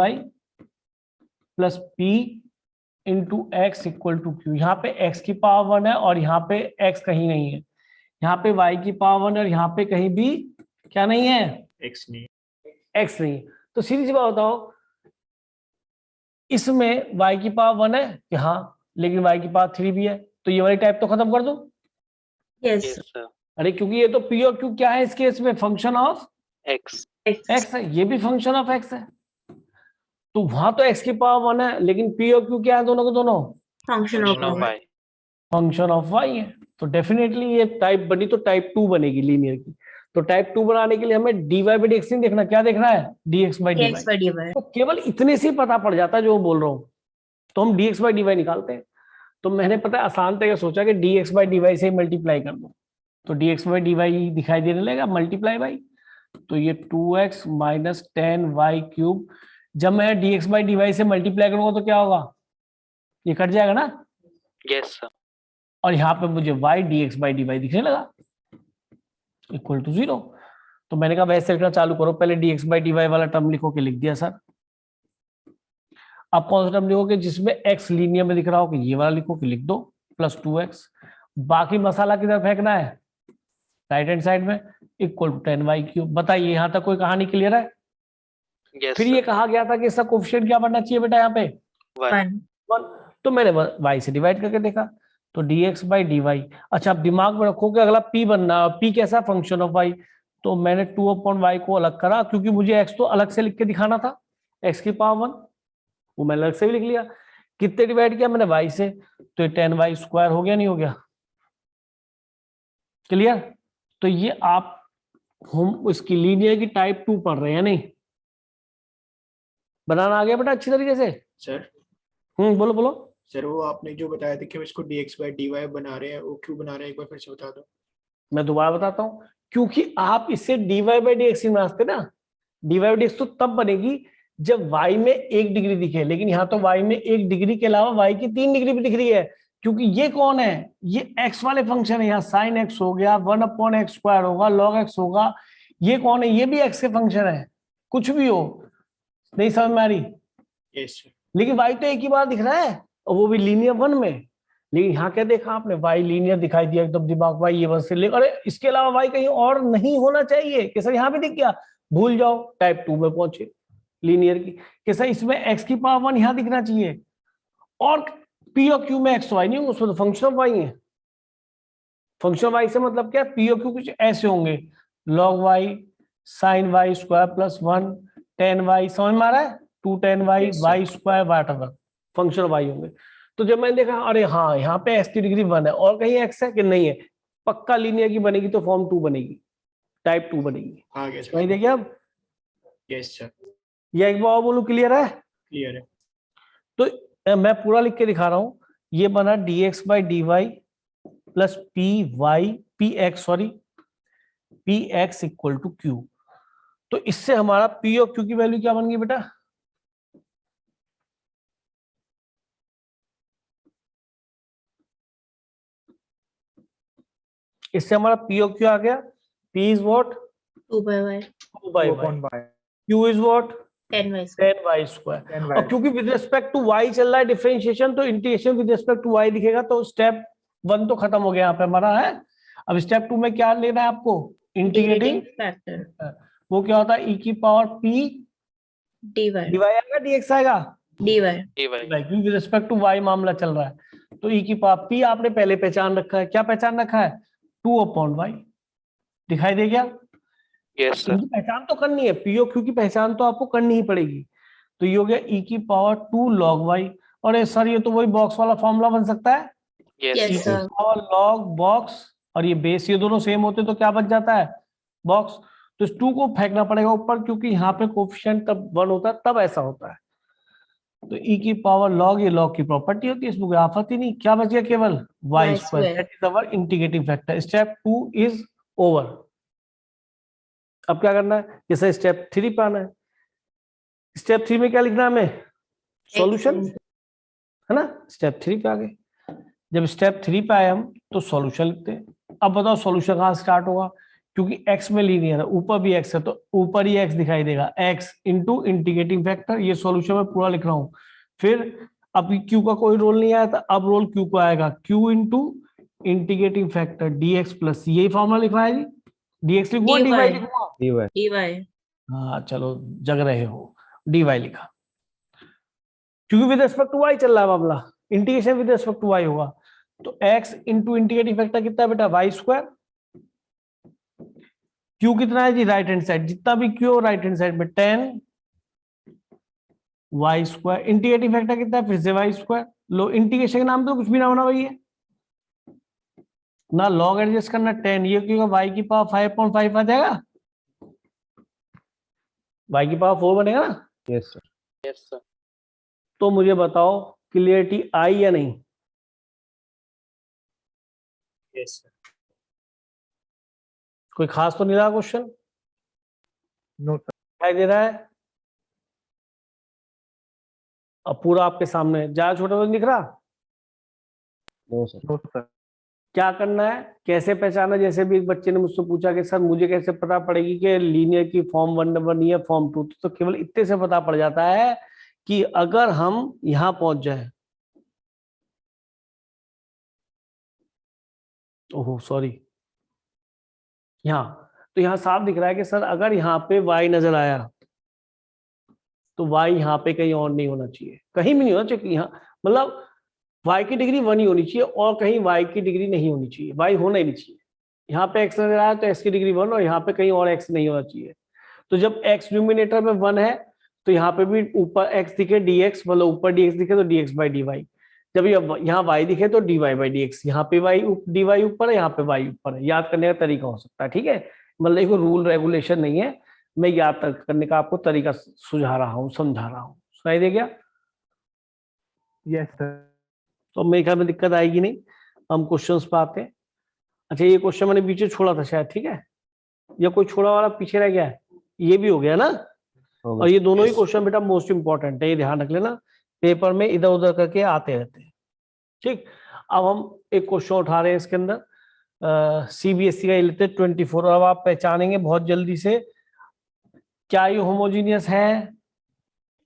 plus p into x equal to q, यहाँ पे x की पावर 1 है और यहाँ पे x कहीं नहीं है, यहाँ पे y की पावर 1 है और यहाँ पे कहीं भी क्या नहीं है, X नहीं. x नहीं। तो सीधी सी बात बताओ, इसमें y की पावर 1 है कि हाँ, लेकिन y की पावर 3 भी है, तो ये वाली टाइप तो खत्म कर दो। Yes, Yes, sir. sir. अरे क्योंकि ये तो p और q क्या है इस केस में, फंक्शन ऑफ X. x है, ये भी फंक्शन ऑफ x है, तो वहां तो x की पावर 1 है लेकिन p और q क्या है दोनों को दोनों, Function Function of of y. Y. Function of y है, तो डेफिनेटली ये टाइप बनी तो टाइप 2 बनेगी लीनियर की। तो टाइप 2 बनाने के लिए हमें dy बाई dx नहीं देखना, क्या देखना है dx by dy। dx by dy. तो केवल इतने से ही पता पड़ जाता है जो मैं बोल रहा हूँ, तो हम dx बाई dy निकालते हैं। तो मैंने पता है आसान तरीका सोचा कि dx बाई dy से मल्टीप्लाई कर दो, तो dx बाई dy दिखाई देने लगेगा मल्टीप्लाई बाई, तो ये 2x माइनस 10y क्यूब, जब मैं dx बाई dy से मल्टीप्लाई करूंगा तो क्या होगा, ये कट जाएगा ना, Yes, sir. और यहाँ पे मुझे y dx बाई dy दिखने लगा इक्वल टू 0। तो मैंने कहा वैसे लिखना चालू करो, पहले dx बाई dy वाला टर्म लिखो के लिख दिया सर। अब कौन सा टर्म लिखोगे जिसमें x लीनियर में दिख रहा हो कि ये वाला लिखो कि लिख दो प्लस 2x, बाकी मसाला किधर फेंकना है, राइट हैंड साइड में, इक्वल टू 10y क्यूब। बताइए यहाँ तक कोई कहानी क्लियर है? Yes, फिर ये sir. कहा गया था कि इसका कोफिशिएंट क्या बनना चाहिए बेटा यहाँ पे, 1. 1. तो मैंने y से डिवाइड करके देखा, तो dx बाई dy। अच्छा आप दिमाग में रखो कि अगला p बनना, p कैसा फंक्शन ऑफ y, तो मैंने 2/y को अलग करा क्योंकि मुझे x तो अलग से लिख के दिखाना था, x की पावर 1, वो मैंने अलग से भी लिख लिया। कितने डिवाइड किया मैंने y से, तो ये 10y स्क्वायर हो गया, नहीं हो गया, क्लियर? तो ये आप हम इसकी लीनियर की टाइप 2 पढ़ रहे हैं, नहीं बनाना आ गया बेटा अच्छी तरीके से? सर बोलो बोलो। सर वो आपने जो बताया था कि हम इसको dx बाई dy बना रहे हैं, वो क्यों बना रहे हैं, एक बार फिर से बता दो। मैं दोबारा बताता हूँ, क्योंकि आप इससे dy बाई dx ही बनाते ना, dy बाई dx तो तब बनेगी जब y में 1 डिग्री दिखे, लेकिन यहाँ तो y में 1 डिग्री के अलावा y की 3 डिग्री भी दिख रही है, क्योंकि ये कौन है, ये x वाले फंक्शन है, यहाँ साइन x हो गया, 1/x स्क्वायर होगा, log x होगा, ये कौन है, ये भी x के फंक्शन है, कुछ भी हो, नहीं समझ में आ रही? Yes sir. लेकिन y तो एक ही बार दिख रहा है और वो भी लीनियर 1 में, लेकिन यहाँ क्या देखा आपने, y लीनियर दिखाई दिया एकदम दिमाग, y ये 1 से ले, अरे इसके अलावा y कहीं और नहीं होना चाहिए कि सर यहाँ भी दिख गया, भूल जाओ, टाइप 2 में पहुंचे लीनियर की, कि सर इसमें x की पावर 1 यहाँ दिखना चाहिए, और p और q में x y नहीं होगा, उसमें तो फंक्शन ऑफ y है। फंक्शन ऑफ y से मतलब क्या, p और q कुछ ऐसे होंगे, log y sin y square plus 1 10 y, समझ में आ रहा है, 2 10 y Yes, sir. y square whatever function of y होंगे। तो जब मैंने देखा अरे हाँ यहाँ पे x की डिग्री 1 है और कहीं x है कि नहीं है, पक्का लीनियर की बनेगी तो फॉर्म 2 बनेगी, टाइप 2 बनेगी, आ गया सर। वही देखिए अब, यस सर, ये एक बार और बोलूं, क्लियर है? क्लियर है। तो मैं पूरा लिख के दिखा रहा हूं, ये बना dx by dy plus p x equal to q. तो इससे हमारा p और q की वैल्यू क्या बन गई बेटा, इससे हमारा p और q आ गया, p is what 2 by y. 2 by y, q is what 10 y square. 10y square. और क्योंकि विद रिस्पेक्ट टू y चल रहा है डिफरेंशिएशन, तो integration with respect to y दिखेगा, तो स्टेप 1 तो खत्म हो गया यहाँ पे हमारा है। अब स्टेप 2 में क्या लेना है आपको, इंटीग्रेटिंग factor. वो क्या होता है, e की पावर p dy. dy आएगा dx आएगा, dy. dy. क्योंकि विद रिस्पेक्ट टू y मामला चल रहा है, तो e की पावर p आपने पहले पहचान रखा है, क्या पहचान रखा है, 2/y, दिखाई दे गया? Yes, sir. इनकी पहचान तो करनी है, पी और क्यू की पहचान तो आपको करनी ही पड़ेगी। तो ये हो गया e की पावर 2 log y, और सर ये तो वही बॉक्स वाला फॉर्मूला बन सकता है, Yes, Yes, sir. sir. Power log box, और ये बेस, ये दोनों सेम होते तो क्या बच जाता है, बॉक्स। तो इस 2 को फेंकना पड़ेगा ऊपर, क्योंकि यहाँ पे कोफिशिएंट तब 1 होता है, तब ऐसा होता है। तो e की पावर log, ये log की प्रॉपर्टी होती है, इसमें कोई आफत ही नहीं, क्या बच गया, केवल y Y square, square. That is our integrating factor. Step 2 is over. अब क्या करना है, जैसे स्टेप 3 पे आना है। स्टेप 3 में क्या लिखना है हमें, सॉल्यूशन, है ना, स्टेप 3 पे आ गए। जब स्टेप 3 पे आए हम तो सॉल्यूशन लिखते हैं। अब बताओ सॉल्यूशन कहाँ स्टार्ट होगा, क्योंकि x में लीनियर है, ऊपर भी x है, तो ऊपर ही x दिखाई देगा, x इंटू इंटीग्रेटिंग फैक्टर, ये सॉल्यूशन में पूरा लिख रहा हूँ। फिर अब q का कोई रोल नहीं आया था, अब रोल q को आएगा, q into integrating factor dx plus, यही फॉर्मूला लिखना है जी, dx लिखूंगा dy. dy लिखूंगा, dy dy. हाँ चलो जग रहे हो, dy लिखा, क्योंकि विद रिस्पेक्ट टू y चल रहा है मामला, integration with respect to y होगा। तो x इंटू इंटीग्रेटिंग फैक्टर कितना है बेटा, y स्क्वायर, q कितना है जी, राइट हैंड साइड, जितना भी q हो राइट हैंड साइड में 10 y स्क्वायर, इंटीग्रेटिंग फैक्टर कितना है, फिर से y स्क्वायर। लो इंटीग्रेशन के नाम तो कुछ भी ना होना भाई, है ना, लॉग एडजस्ट करना 10, ये क्योंकि y की पावर 5.5 आ जाएगा, y की पावर 4 बनेगा ना। yes sir Yes, sir. तो मुझे बताओ क्लियरिटी आई या नहीं, यस सर। कोई खास तो नहीं रहा क्वेश्चन? No sir. दिखाई दे रहा है? अब पूरा आपके सामने है। ज्यादा छोटा तो नहीं दिख रहा? No sir. No sir. क्या करना है, कैसे पहचाना? जैसे भी एक बच्चे ने मुझसे पूछा कि सर मुझे कैसे पता पड़ेगी कि लीनियर की फॉर्म 1 नंबर नहीं है फॉर्म 2, तो केवल इतने से पता पड़ जाता है कि अगर हम यहां पहुंच जाए, ओहो सॉरी, यहाँ तो यहाँ साफ दिख रहा है कि सर अगर यहाँ पे y नजर आया तो y यहाँ पे कहीं और नहीं होना चाहिए, कहीं भी नहीं होना चाहिए। यहाँ मतलब y की डिग्री 1 ही होनी चाहिए और कहीं y की डिग्री नहीं होनी चाहिए, y होना ही नहीं चाहिए। यहाँ पे x नजर आया तो x की डिग्री 1 और यहाँ पे कहीं और x नहीं होना चाहिए। तो जब x न्यूमिनेटर में 1 है तो यहाँ पे भी ऊपर x दिखे dx, मतलब ऊपर dx दिखे तो dx by dy। जब यहाँ y दिखे तो dy by dx, यहाँ पे dy ऊपर है, यहाँ पे y ऊपर है। याद करने का तरीका हो सकता है, ठीक है? मतलब ये कोई रूल रेगुलेशन नहीं है, मैं याद करने का आपको तरीका सुझा रहा हूँ, समझा रहा हूँ। सुनाई दे गया? Yes sir. तो मेरे ख्याल में दिक्कत आएगी नहीं। हम क्वेश्चंस पे आते हैं। अच्छा, ये क्वेश्चन मैंने पीछे छोड़ा था शायद, ठीक है? या कोई छोड़ा वाला पीछे रह गया है? ये भी हो गया ना? और ये दोनों ही क्वेश्चन बेटा मोस्ट इंपॉर्टेंट है, ये ध्यान रख लेना, पेपर में इधर उधर करके आते रहते हैं। ठीक, अब हम एक क्वेश्चन उठा रहे हैं इसके अंदर, सीबीएसई का ये लेते हैं 24। अब आप पहचानेंगे बहुत जल्दी से, क्या ये होमोजीनियस है?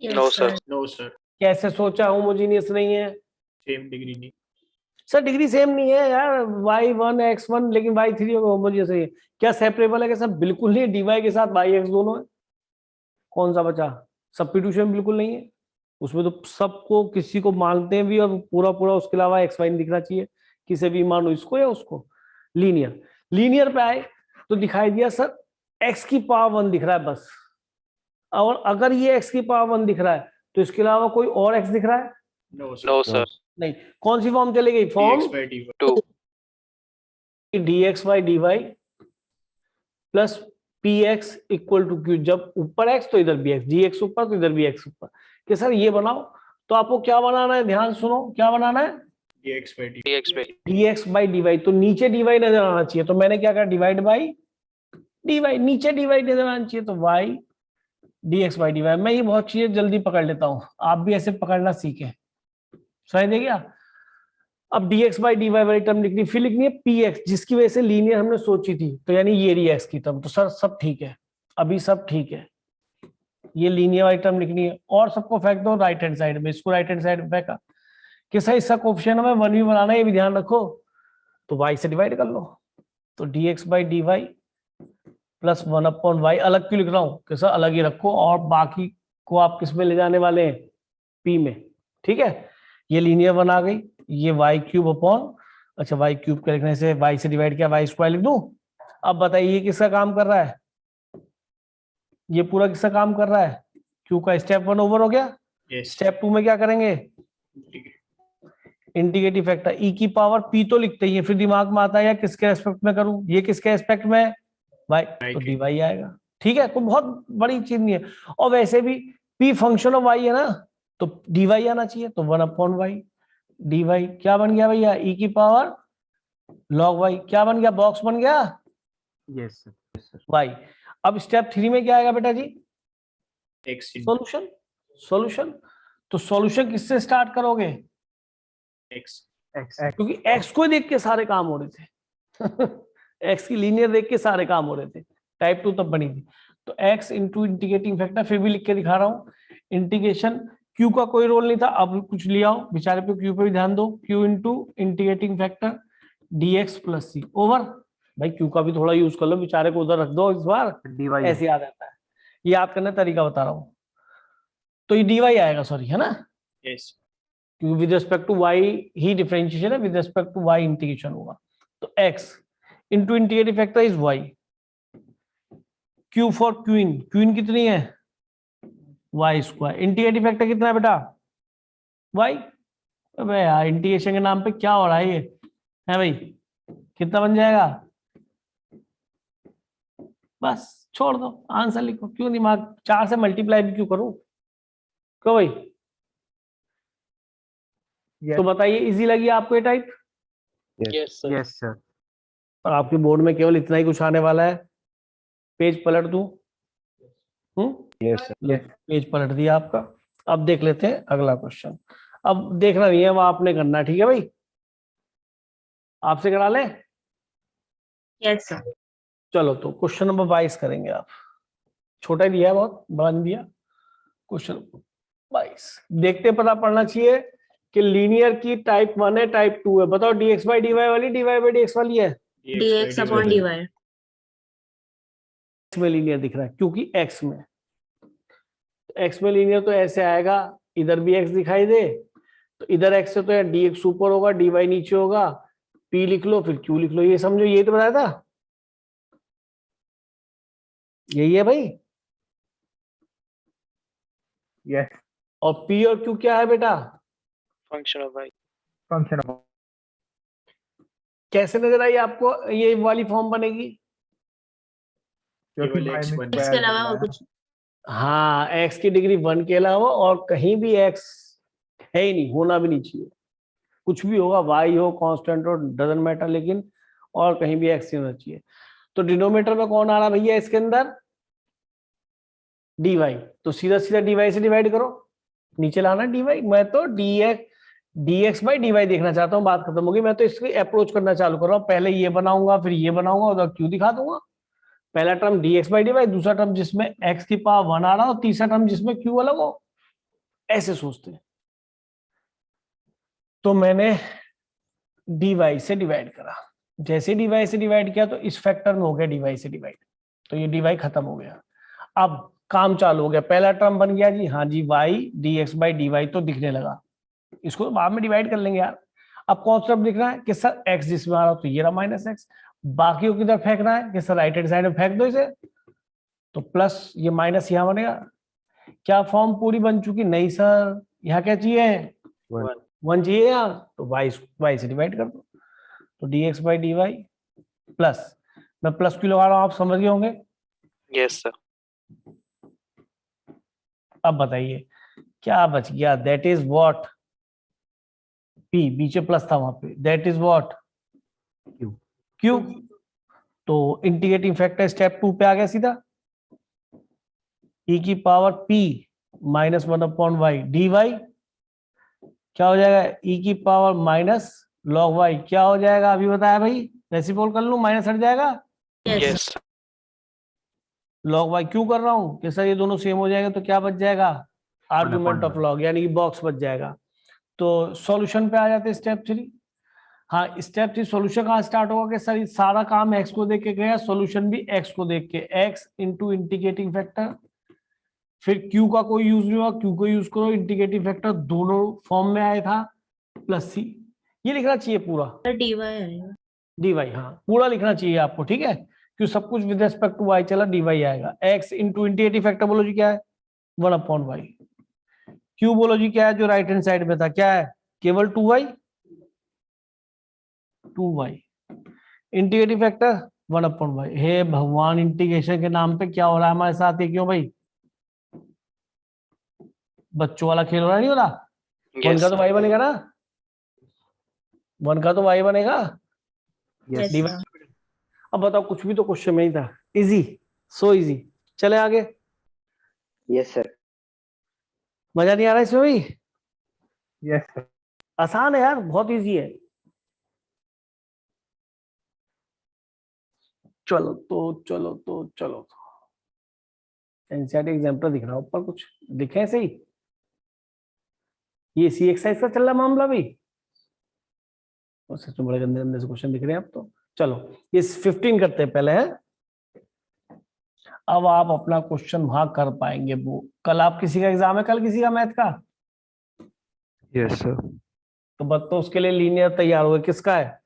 Yes, No, sir. sir. No sir, कैसे सोचा होमोजीनियस नहीं है? सेम डिग्री नहीं। सर डिग्री सेम नहीं है यार, y1 x1 लेकिन y3 होमोजीनियस नहीं है। क्या सेपरेबल है? क्या सर बिल्कुल नहीं, dy के साथ yx दोनों है। कौन सा बचा? सब्स्टिट्यूशन बिल्कुल नहीं है उसमें, तो सबको किसी को मानते हैं भी और पूरा पूरा उसके अलावा एक्स वाई नहीं दिखना चाहिए, किसी भी मानो इसको या उसको। लीनियर, लीनियर पे आए तो दिखाई दिया सर x की पावर 1 दिख रहा है बस, और अगर ये x की पावर 1 दिख रहा है तो इसके अलावा कोई और x दिख रहा है? No sir, No, sir. नहीं। कौन सी फॉर्म चली गई? Form dx by dy। 2. dx by dy plus px equal to q। जब ऊपर x तो इधर भी x, dx ऊपर तो इधर भी x ऊपर। कि सर ये बनाओ, तो आपको क्या बनाना है? ध्यान सुनो, क्या बनाना है? dx by dy। dx by dx by dy। तो नीचे dy नजर आना चाहिए, तो मैंने क्या कहा? Divide by dy। नीचे dy नजर आना चाहिए तो y dx by dy। मैं ये बहुत चीजें जल्दी पकड़ लेता हूँ, आप भी ऐसे पकड़ना सीखें। समझ दे गया? अब dx by dy वाली टर्म लिखनी, फिर लिखनी है px, जिसकी वजह से लीनियर हमने सोची थी, तो यानी ये रही x की टर्म। तो सर सब ठीक है, अभी सब ठीक है। ये लीनियर वाली टर्म लिखनी है और सबको फेंक दो राइट हैंड साइड में। इसको राइट हैंड साइड में फेंका कि सर इसका कोएफिशिएंट हमें 1 भी बनाना है, ये भी ध्यान रखो। तो y से डिवाइड कर लो, तो dx by dy plus 1/y। अलग क्यों लिख रहा हूँ कि सर अलग ही रखो, और बाकी को आप किस में ले जाने वाले हैं? p में। ठीक है, ये लीनियर वन आ गई, ये y³ अपॉन, अच्छा y³ के लिखने से y से डिवाइड किया, y² लिख दूं। अब बताइए ये किसका काम कर रहा है? ये पूरा किसका काम कर रहा है? q का स्टेप 1 ओवर हो गया। यस। स्टेप 2 में क्या करेंगे? इंटीग्रेटिव फैक्टर e की पावर p तो लिखते ही है, फिर दिमाग में आता है यार किसके रेस्पेक्ट में करूं? ये किसके रेस्पेक्ट में है? y, तो dy आएगा। ठीक है, कोई बहुत बड़ी चीज नहीं है। और वैसे भी p फंक्शन ऑफ y है ना, तो dy आना चाहिए, तो 1/y। dy क्या बन गया भैया? e की पावर log y। क्या बन गया? बॉक्स बन गया यस सर। y। अब स्टेप 3 में क्या आएगा बेटा जी? x solution. सॉल्यूशन, तो सॉल्यूशन किससे स्टार्ट करोगे? x। क्योंकि x को देख के सारे काम हो रहे थे x की लीनियर देख के सारे काम हो रहे थे, टाइप 2 तब बनी थी। तो x इंटू इंटीग्रेटिंग फैक्टर, फिर भी लिख के दिखा रहा हूँ, इंटीग्रेशन q का कोई रोल नहीं था, अब कुछ लिया हो बेचारे पे, q पे भी ध्यान दो, q into integrating factor dx plus c over. भाई q का भी थोड़ा यूज कर लो, बेचारे को उधर रख दो इस बार, dy ऐसे याद आता है, ये याद करने का तरीका बता रहा हूँ। तो ये dy आएगा, सॉरी, है ना, यस। क्योंकि विद रिस्पेक्ट टू y ही डिफरेंशिएशन है, with respect to y integration होगा। तो x into integrative factor is y। q for queen, queen कितनी है? y²। इंटीग्रेटिव फैक्टर कितना है बेटा? y। अबे यार इंटीग्रेशन के नाम पे क्या हो रहा है ये, है भाई? कितना बन जाएगा? बस छोड़ दो, आंसर लिखो, क्यों दिमाग 4 से मल्टीप्लाई भी क्यों करूं? क्यों भाई? Yes. तो बताइए, इजी लगी आपको ये type? Yes, sir. Yes sir. और आपके बोर्ड में केवल इतना ही कुछ आने वाला है। पेज पलट दूं? Yes sir. लो, पेज पलट दिया आपका। अब देख लेते हैं अगला क्वेश्चन। अब देखना नहीं है, वो आपने करना है, ठीक है भाई? आपसे करा ले। Yes, sir. चलो तो क्वेश्चन नंबर 22 करेंगे आप। छोटा ही दिया है, बहुत बड़ा नहीं दिया। क्वेश्चन 22 देखते, पता पड़ना चाहिए कि लीनियर की टाइप 1 है, टाइप 2 है। बताओ, dx by dy वाली, dy by dx वाली है? dx upon dy. x में लीनियर दिख रहा है क्योंकि x में लीनियर तो ऐसे आएगा, इधर भी x दिखाई दे तो इधर x से तो यार dx ऊपर होगा, dy नीचे होगा, p लिख लो फिर q लिख लो। ये समझो, यही तो बताया था, यही है भाई। यस। और p और q क्या है बेटा? Function of y। Function of कैसे नजर आई आपको ये वाली फॉर्म बनेगी? क्योंकि केवल x y में बन इसके square अलावा बदला और है। कुछ हाँ, x की डिग्री 1 के अलावा और कहीं भी x है ही नहीं, होना भी नहीं चाहिए। कुछ भी होगा, y हो, कांस्टेंट हो, डजंट मैटर, लेकिन और कहीं भी x नहीं होना चाहिए। तो डिनोमिनेटर में कौन आ रहा भैया इसके अंदर? dy। तो सीधा सीधा dy से डिवाइड करो, नीचे लाना dy। मैं तो dx by dy देखना चाहता हूँ, बात खत्म होगी। मैं तो इसकी अप्रोच करना चालू कर रहा हूँ, पहले ये बनाऊंगा फिर ये बनाऊंगा, उधर q दिखा दूंगा। पहला टर्म dx by dy, दूसरा टर्म जिसमें x की पावर 1 आ रहा हो, तीसरा टर्म जिसमें q अलग हो। ऐसे सोचते हैं। तो मैंने dy से डिवाइड करा, जैसे dy से डिवाइड किया तो इस फैक्टर में हो गया dy से डिवाइड, तो ये dy खत्म हो गया। अब काम चालू हो गया, पहला टर्म बन गया जी, हाँ जी, y dx by dy तो दिखने लगा। इसको तो बाद में डिवाइड कर लेंगे यार। अब कौन सा टर्म दिख रहा है कि सर x जिसमें आ रहा हो तो ये रहा माइनस एक्स, बाकी को किधर फेंकना है कि सर राइट हैंड साइड में फेंक दो इसे, तो प्लस ये माइनस यहाँ बनेगा। क्या फॉर्म पूरी बन चुकी? नहीं सर, यहाँ क्या चाहिए? 1 चाहिए यार, तो y से डिवाइड कर दो। तो dx by dy प्लस, मैं प्लस क्यों लगा रहा हूँ आप समझ गए होंगे। Yes sir. अब बताइए क्या बच गया? That is what? p, बीच प्लस था वहां पे, दैट इज व्हाट? q। तो इंटीग्रेटिंग फैक्टर स्टेप 2 पे आ गया सीधा, e की power p minus 1 upon y dy क्या हो जाएगा? e की पावर माइनस log y क्या हो जाएगा? अभी बताया भाई, रेसिप्रोकल कर लूं, माइनस हट जाएगा। yes यस log y क्यों कर रहा हूं कि सर ये दोनों सेम हो जाएगा तो क्या बच जाएगा? आर्गुमेंट ऑफ log, यानी कि बॉक्स बच जाएगा। तो सॉल्यूशन पे आ जाते हैं, स्टेप 3। हाँ, स्टेप 3 सॉल्यूशन कहाँ स्टार्ट होगा कि सर ये सारा काम x को देख के गया, सॉल्यूशन भी x को देख के, x इंटू इंटीग्रेटिंग फैक्टर, फिर q का कोई यूज नहीं हुआ, q को यूज करो, इंटीग्रेटिंग फैक्टर दोनों फॉर्म में आया था, प्लस c। ये लिखना चाहिए पूरा dy आएगा dy, हाँ पूरा लिखना चाहिए आपको, ठीक है? क्यों सब कुछ विद रिस्पेक्ट टू y चला, dy आएगा। x इंटू इंटीग्रेटिंग फैक्टर बोलो जी क्या है? 1 अपॉन वाई। q बोलो जी क्या है जो राइट हैंड साइड में था, क्या है? केवल 2y। Integrating factor 1 upon y. हे भगवान, इंटीग्रेशन के नाम पे क्या हो रहा है हमारे साथ? ये क्यों भाई? बच्चों वाला खेल हो रहा, नहीं हो रहा? 1 का तो y बनेगा ना, 1 का तो y बनेगा। yes dy। sir. अब बताओ, कुछ भी तो क्वेश्चन में ही था, इजी, सो इजी। चले आगे। Yes sir. मजा नहीं आ रहा इसमें भाई? Yes sir. आसान है यार, बहुत इजी है। चलो एनसीईआरटी एग्जाम्पल दिख रहा है ऊपर, कुछ दिखे सही? ये सी एक्सरसाइज का चल रहा मामला भी, और सच में बड़े गंदे गंदे से क्वेश्चन दिख रहे हैं अब तो। चलो ये 15 करते हैं पहले, है? अब आप अपना क्वेश्चन वहां कर पाएंगे वो। कल आप किसी का एग्जाम है, कल किसी का मैथ का? Yes sir. तो बस तो उसके लिए लीनियर तैयार हो गए। किसका है?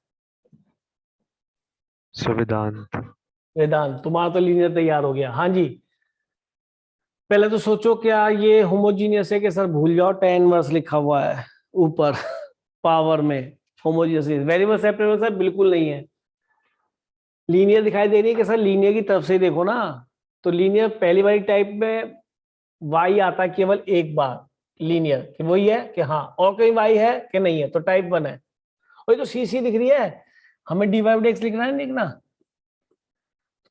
संविधान। वेदांत। तुम्हारा तो लीनियर तैयार हो गया, हाँ जी। पहले तो सोचो क्या ये होमोजीनियस है कि सर भूल जाओ, tan इनवर्स लिखा हुआ है ऊपर पावर में। होमोजीनियस वेरिएबल सेपरेबल सर बिल्कुल नहीं है। लीनियर दिखाई दे रही है कि सर लीनियर की तरफ से देखो ना, तो लीनियर पहली वाली टाइप में y आता है केवल एक बार लीनियर, कि वही है कि हाँ, और कहीं y है कि नहीं है, तो टाइप 1 है। और ये तो सी दिख रही है, हमें डिवाइड बाई एक्स लिखना है, लिखना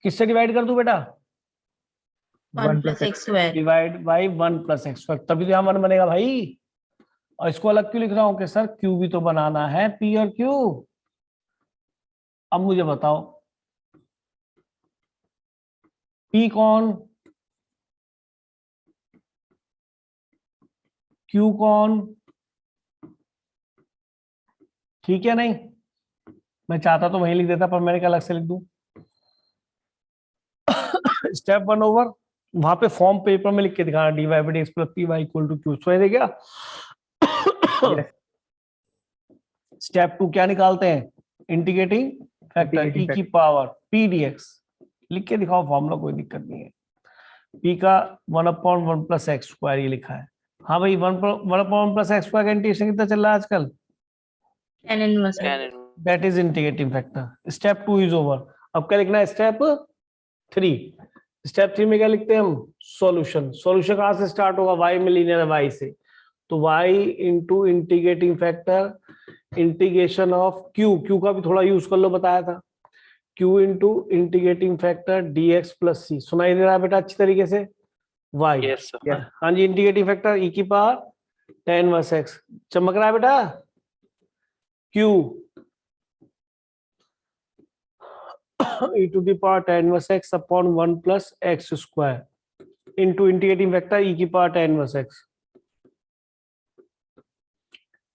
किससे डिवाइड कर दूं बेटा? 1 plus x square. Divide by 1 plus x square, तभी तो यहाँ 1 बनेगा भाई। और इसको अलग क्यों लिख रहा हूँ कि सर क्यू भी तो बनाना है, पी और क्यू। अब मुझे बताओ पी कौन, क्यू कौन? ठीक है नहीं, मैं चाहता तो वहीं लिख देता पर मैंने क्या अलग से लिख दूं। स्टेप 1 ओवर, वहां पे फॉर्म पेपर में लिख के दिखाना d y by x plus p y equal to q, समझ गया? Yes. स्टेप 2 क्या निकालते हैं? इंटीग्रेटिंग फैक्टर ई Integrating की पावर पी डी एक्स, लिख के दिखाओ फॉर्मूला, कोई दिक्कत नहीं है। पी का 1/1 प्लस एक्स स्क्वायर ये लिखा है। हाँ भाई 1/1 प्लस एक्स स्क्वायर का इंटीग्रेशन कितना चल रहा है आजकल? Tan inverse. Tan inverse. That is integrating factor. Step 2 is over. अब क्या लिखना है? स्टेप 3। स्टेप 3 में क्या लिखते हैं हम? सॉल्यूशन। सॉल्यूशन कहां से स्टार्ट होगा? y में लीनियर है y से, तो y into integrating factor integration of q, q का भी थोड़ा यूज कर लो, बताया था। q into integrating factor dx plus c, सुनाई दे रहा है बेटा अच्छी तरीके से? y, Yes, sir. Yes. हाँ जी, इंटीग्रेटिंग फैक्टर e की पावर tan इनवर्स x, चमक रहा है बेटा? q e to the power tan inverse x upon 1 plus x square into integrating factor e की power tan inverse x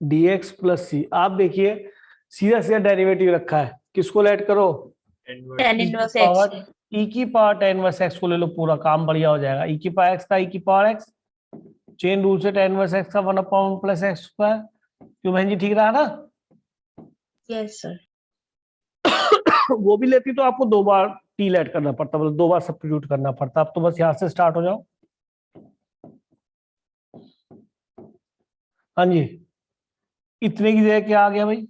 dx plus c। आप देखिए सीधा सीधा डेरिवेटिव रखा है, किसको ऐड करो? Tan inverse x. e की पावर tan इनवर्स x को ले लो, पूरा काम बढ़िया हो जाएगा। e की पावर x का e की पावर x, चेन रूल से tan इनवर्स x का 1/1 प्लस एक्स स्क्वायर। क्यों बहन जी, ठीक रहा ना? Yes, sir. वो भी लेती तो आपको 2 बार t ऐड करना पड़ता, मतलब 2 बार सब्स्टिट्यूट करना पड़ता। अब तो बस यहां से स्टार्ट हो जाओ। हाँ जी, इतने की जगह क्या आ गया भाई?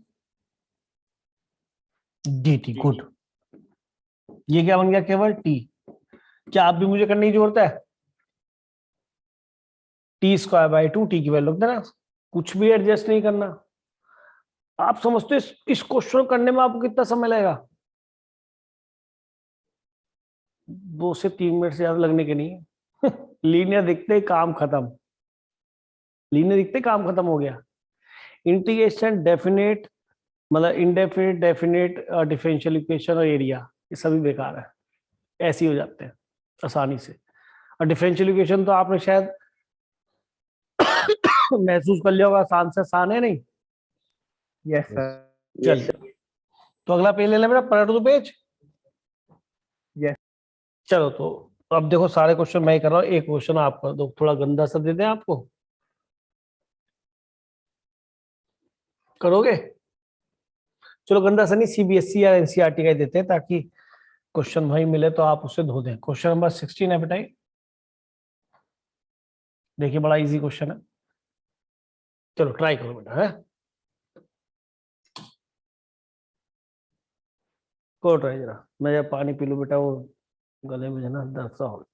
dt। गुड, ये क्या बन गया? केवल t। क्या आप भी मुझे करने की जरूरत है? t²/2 t की वैल्यू रख देना, कुछ भी एडजस्ट नहीं करना। आप समझते हो इस क्वेश्चन करने में आपको कितना समय लगेगा? 2 से 3 मिनट से ज्यादा लगने के नहीं है। लीनियर दिखते ही काम खत्म, लीनियर दिखते ही काम खत्म हो गया। इंटीग्रेशन, डेफिनेट, मतलब इनडेफिनेट, डेफिनेट, डिफरेंशियल इक्वेशन और एरिया, ये सभी बेकार है, ऐसे ही हो जाते हैं आसानी से। और डिफरेंशियल इक्वेशन तो आपने शायद महसूस कर लिया होगा, आसान से आसान है नहीं? Yes, sir. Yes, चलिए, sir. तो अगला पेज ले लें बेटा, पलट दो पेज। Yes. चलो, तो अब देखो सारे क्वेश्चन मैं ही कर रहा हूँ, एक क्वेश्चन आप कर दो, थोड़ा गंदा सा दे दें आपको, करोगे? चलो गंदा सा नहीं, सीबीएसई या एनसीईआरटी का ही देते हैं ताकि क्वेश्चन वही मिले तो आप उसे धो दें। क्वेश्चन नंबर 16 है बेटा, देखिए बड़ा इजी क्वेश्चन है, चलो ट्राई करो बेटा। है को ट्राई जरा, मैं जब पानी पी लूं बेटा, वो गले में जो है ना दर्द सा हो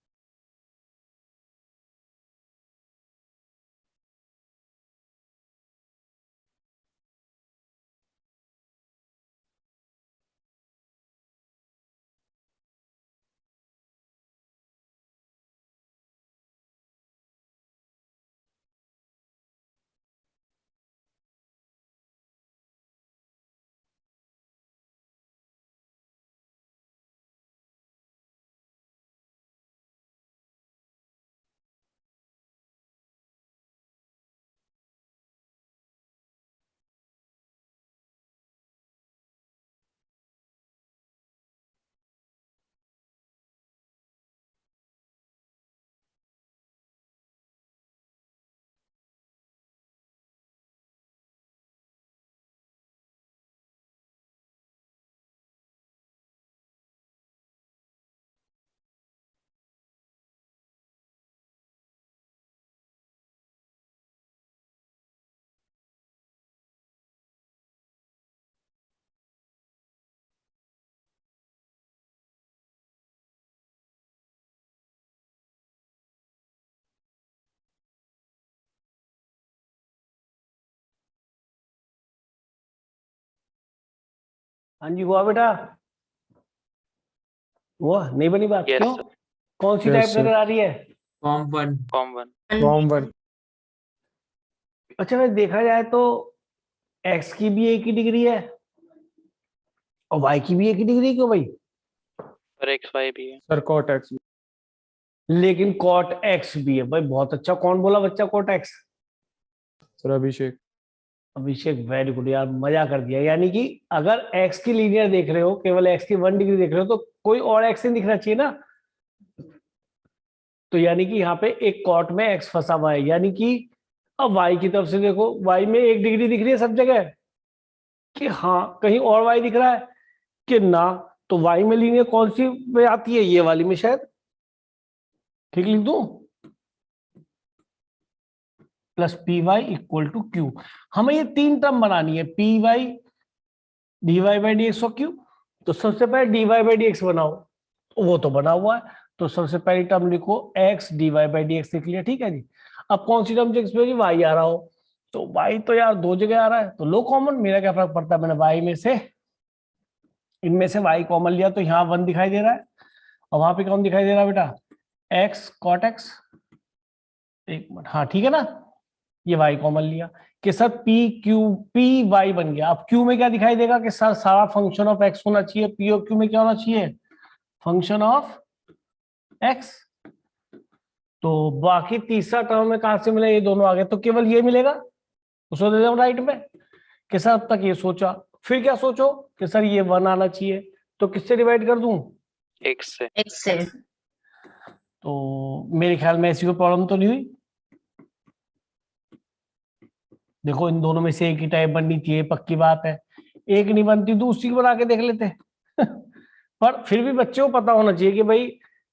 हाँ जी हुआ बेटा, हुआ नहीं बनी बात? Yes, क्यों? sir. कौन सी Yes, टाइप sir. नजर आ रही है? Form 1. Form 1. अच्छा भाई देखा जाए तो x की भी एक ही डिग्री है और y की भी एक ही डिग्री, क्यों भाई? और XY भी है. Sir, cot x. लेकिन cot x भी है भाई। बहुत अच्छा, कौन बोला बच्चा cot x? Sir, Abhishek. अभिषेक, वेरी गुड यार, मजा कर दिया। यानी कि अगर x की लीनियर देख रहे हो, केवल x की 1 डिग्री देख रहे हो, तो कोई और x नहीं दिखना चाहिए ना। तो यानी कि यहाँ पे एक कॉट में x फंसा हुआ है, यानी कि अब y की तरफ से देखो, y में 1 डिग्री दिख रही है सब जगह कि हाँ, कहीं और y दिख रहा है कि ना? तो y में लीनियर कौन सी में आती है? ये वाली में शायद। ठीक लिख दूं? Plus p y equal to q. हमें ये 3 टर्म बनानी है, p y d y by d x और क्यू। तो सबसे पहले d y by d x बनाओ, वो तो बना हुआ है। तो सबसे पहली टर्म लिखो x d y by d x लिख लिया, ठीक है जी। अब कौन सी टर्म से वाई आ रहा हो, तो वाई तो यार 2 जगह आ रहा है, तो लो कॉमन, मेरा क्या फर्क पड़ता है? मैंने वाई में से, इनमें से वाई कॉमन लिया, तो यहाँ 1 दिखाई दे रहा है और वहां पे कौन दिखाई दे रहा है बेटा? X cot x. एक मिनट, हाँ ठीक है ना, ये वाई कॉमन लिया कि sir p q p y बन गया। अब क्यू में क्या दिखाई देगा कि सर सारा फंक्शन ऑफ एक्स होना चाहिए, पी और क्यू में क्या होना चाहिए? Function of x. तो बाकी तीसरा टर्म में कहां से मिले? ये दोनों आ गए, तो केवल ये मिलेगा, उसको दे दो राइट में कि सर अब तक ये सोचा, फिर क्या सोचो कि सर ये 1 आना चाहिए, तो किससे डिवाइड कर दूं? X से. X से. तो मेरे ख्याल में ऐसी कोई प्रॉब्लम तो नहीं हुई। देखो इन दोनों में से एक ही टाइप बननी चाहिए, पक्की बात है। एक नहीं बनती तो उसी को बना के देख लेते पर फिर भी बच्चे को पता होना चाहिए कि भाई,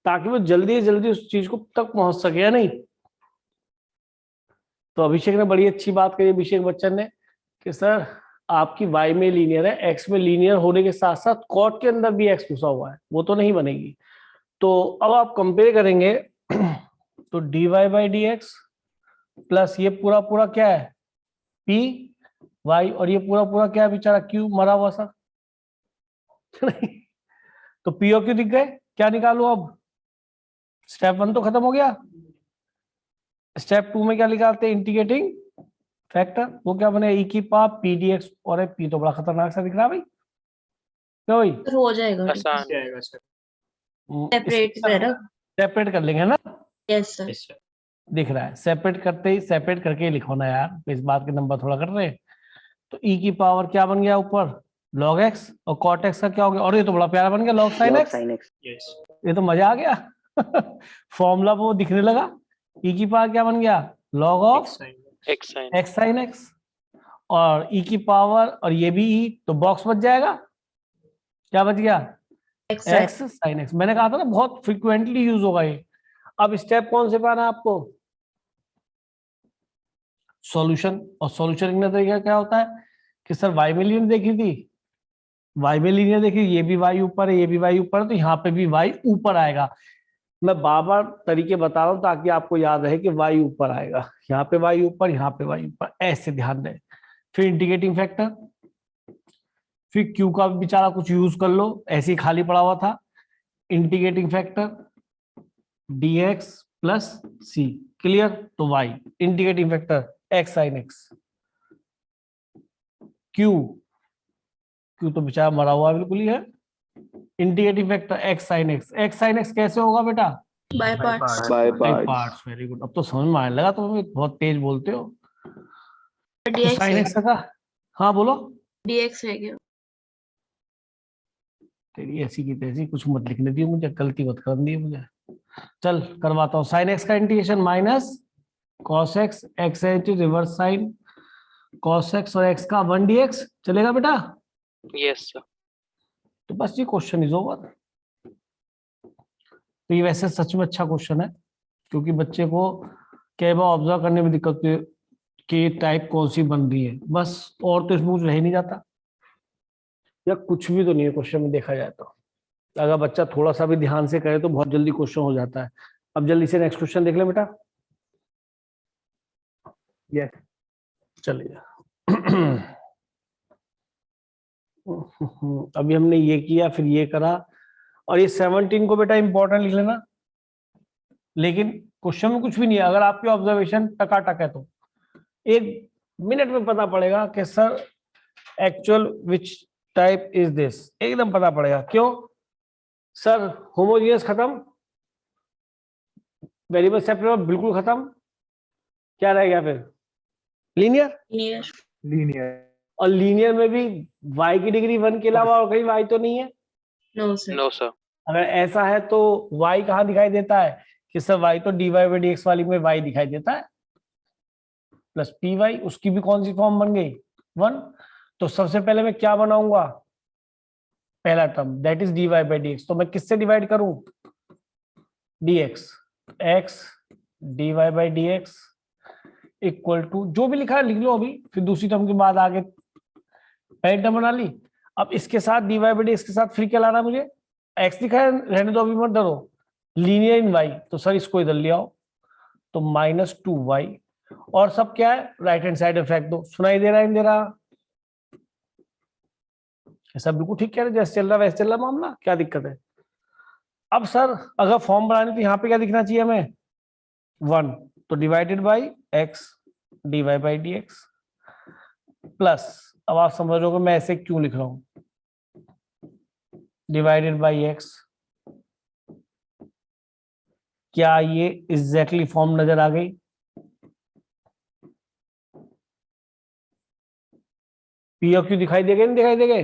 ताकि वो जल्दी से जल्दी उस चीज को तक पहुंच सके, या नहीं? तो अभिषेक ने बड़ी अच्छी बात कही, अभिषेक बच्चन ने, कि सर आपकी y में लीनियर है, x में लीनियर होने के साथ साथ कॉट के अंदर भी x घुसा हुआ है, वो तो नहीं बनेगी। तो अब आप कंपेयर करेंगे तो d y by d x plus ये पूरा पूरा क्या है? पी वाई, और ये पूरा पूरा क्या है बेचारा? क्यू मरा हुआ सा तो पी और क्यू दिख गए, क्या निकालो अब? स्टेप 1 तो खत्म हो गया। स्टेप 2 में क्या निकालते हैं? Integrating factor. वो क्या बने? ई की पावर पी डी एक्स, और पी तो बड़ा खतरनाक सा दिख रहा है भाई, क्या भाई? फिर हो जाएगा. आसान. जाएगा सर। Separate करो. सेपरेट कर लेंगे ना, Yes sir. Yes sir. दिख रहा है। सेपरेट करते ही, सेपरेट करके ही लिखो ना यार, इस बात के नंबर थोड़ा कर रहे हैं। तो ई की पावर क्या बन गया ऊपर? log x, और cot x का क्या हो गया? और ये तो बड़ा प्यारा बन गया, log sin log x। sin x. Yes. ये तो मजा आ गया फॉर्मूला वो दिखने लगा। ई की पावर क्या बन गया? log of X sin. x sin x, और ई की पावर, और ये भी ई, तो बॉक्स बच जाएगा। क्या बच गया? X sir. x sin x। मैंने कहा था ना बहुत फ्रिक्वेंटली यूज होगा ये। अब स्टेप कौन से पाना आपको? सॉल्यूशन। और सॉल्यूशन का तरीका क्या होता है कि सर y में लीनियर देखी थी, y में लीनियर देखी, ये भी y ऊपर है, ये भी y ऊपर है, तो यहाँ पे भी y ऊपर आएगा। मैं बार बार तरीके बता रहा हूँ ताकि आपको याद रहे कि y ऊपर आएगा, यहाँ पे y ऊपर, यहाँ पे y ऊपर, ऐसे ध्यान दें। फिर इंटीग्रेटिंग फैक्टर, फिर q का भी बेचारा कुछ यूज कर लो, ऐसे ही खाली पड़ा हुआ था। Integrating factor dx plus c, clear? तो y integrating factor x sin x, q तो बेचारा मरा हुआ बिल्कुल ही है। Integrating factor x sin x कैसे होगा बेटा? By parts. By by parts. Parts. Very good, अब तो समझ में आने लगा, तो बहुत तेज बोलते हो। तो DX sin है. x का, हाँ बोलो। DX रह गया. तेरी ऐसी की तैसी, कुछ मत लिखने दियो मुझे, गलती मत कर दी मुझे। चल करवाता हूँ। sin x का integration minus cos x, x reverse sign cos x, और x का 1 dx चलेगा बेटा? Yes sir. तो बस ये क्वेश्चन इज ओवर। तो ये वैसे सच में अच्छा क्वेश्चन है, क्योंकि बच्चे को कई बार ऑब्जर्व करने में दिक्कत होती है कि टाइप कौन सी बन रही है, बस। और तो इसमें कुछ रह ही नहीं जाता, या कुछ भी तो नहीं है क्वेश्चन में देखा जाए तो। अगर बच्चा थोड़ा सा भी ध्यान से करे तो बहुत जल्दी क्वेश्चन हो जाता है। अब जल्दी से नेक्स्ट क्वेश्चन देख ले बेटा। Yes. चलिए अभी हमने ये किया, फिर ये करा, और ये 17 को बेटा इंपॉर्टेंट लिख लेना, लेकिन क्वेश्चन में कुछ भी नहीं है। अगर आपकी ऑब्जर्वेशन टकाटक है तो 1 मिनट में पता पड़ेगा कि sir actual which type is this, एकदम पता पड़ेगा। क्यों सर? होमोजेनियस खत्म, वेरिएबल सेपरेबल बिल्कुल खत्म, क्या रह गया फिर? लीनियर। Linear. लीनियर और लीनियर में भी y की डिग्री 1 के अलावा और कहीं y तो नहीं है। No, sir. No, sir. अगर ऐसा है तो y कहाँ दिखाई देता है कि सर y तो dy by dx वाली में y दिखाई देता है, प्लस पी वाई, उसकी भी कौन सी फॉर्म बन गई? 1। तो सबसे पहले मैं क्या बनाऊंगा? पहला term that is dy by dx, तो मैं किससे डिवाइड करूं? dx, x dy by dx equal to जो भी लिखा है लिख लो अभी, फिर दूसरी टर्म के बाद आगे पहली टर्म बना ली। अब इसके साथ dy by dx के साथ फिर क्या लाना मुझे? x लिखा है, रहने दो अभी मत डरो, लीनियर इन y, तो सर इसको इधर ले आओ, तो -2y, और सब क्या है? राइट हैंड साइड में फेंक दो। सुनाई दे रहा है, नहीं दे रहा? ऐसा बिल्कुल ठीक कह रहे, जैसे चल रहा वैसे चल रहा मामला, क्या दिक्कत है? अब सर अगर फॉर्म बनानी तो यहाँ पे क्या दिखना चाहिए हमें? 1, तो divided by x dy by dx plus, अब आप समझ रहे हो मैं ऐसे क्यों लिख रहा हूं, डिवाइडेड बाई x। क्या ये एग्जैक्टली फॉर्म नजर आ गई? पी ओ क्यू दिखाई देगा नहीं दिखाई देगा?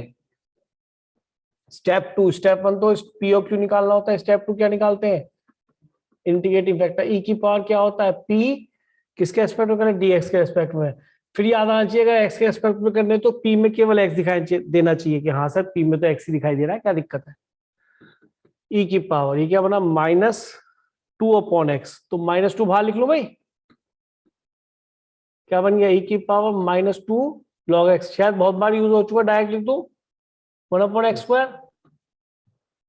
स्टेप 2, स्टेप 1 तो पी ओ क्यू निकालना होता है, स्टेप 2 क्या निकालते हैं? Integrating factor. ई की पावर क्या होता है? पी किसके एस्पेक्ट में करें? डीएक्स के एस्पेक्ट में। फिर याद आना चाहिए अगर एक्स के एस्पेक्ट में करने तो पी में केवल एक्स दिखाई देना चाहिए कि हाँ सर पी में तो एक्स ही दिखाई दे रहा है, क्या दिक्कत है? ई की पावर, ये क्या बना? -2/x, तो -2 बाहर लिख लो भाई, क्या बन गया? ई की पावर -2 log x, शायद बहुत बार यूज हो चुका, डायरेक्ट लिख दो 1/x²।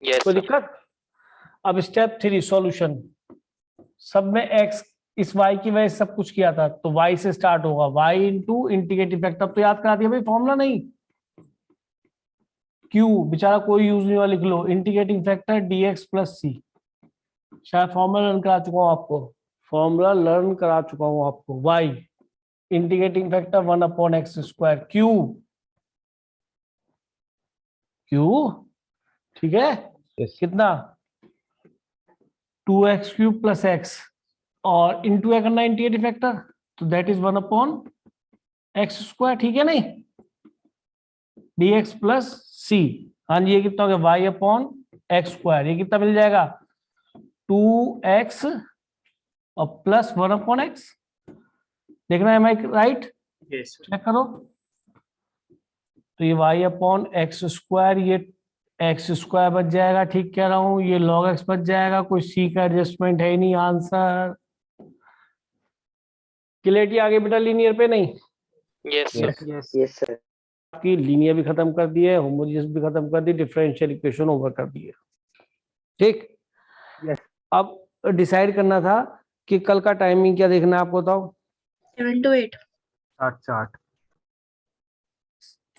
Yes, कोई sir. दिक्कत? अब स्टेप 3 सॉल्यूशन। सब में x इस y की वजह से सब कुछ किया था, तो y से स्टार्ट होगा, y इंटू इंटीग्रेटिव फैक्टर। अब तो याद करा दिया भाई फॉर्मूला, नहीं q बेचारा कोई यूज नहीं हुआ, लिख लो integrating factor dx plus c। शायद फॉर्मूला लर्न करा चुका हूं आपको, फॉर्मूला लर्न करा चुका हूं आपको। y integrating factor 1/x², q ठीक है, Yes. कितना? 2x³ प्लस x, और इंटू है करना इंटीग्रेटिव फैक्टर, तो दैट इज 1/x², ठीक है नहीं? dx प्लस c, हाँ जी, ये कितना हो गया? y/x², ये कितना मिल जाएगा? 2x और प्लस 1/x। देखना है मैं राइट? Yes sir. चेक करो, तो ये y/x², ये x² बच जाएगा, ठीक कह रहा हूं, ये log x बच जाएगा, कोई c का एडजस्टमेंट है ही नहीं, आंसर क्लियरिटी आ गई बेटा लीनियर पे? नहीं Yes, sir. Yes, sir. आपकी लीनियर भी खत्म कर दी है, होमोजेनियस भी खत्म कर दी, डिफरेंशियल इक्वेशन ओवर कर दी है, ठीक। Yes. अब डिसाइड करना था कि कल का टाइमिंग क्या देखना है आपको, बताओ। 7 to 8. 8 से 8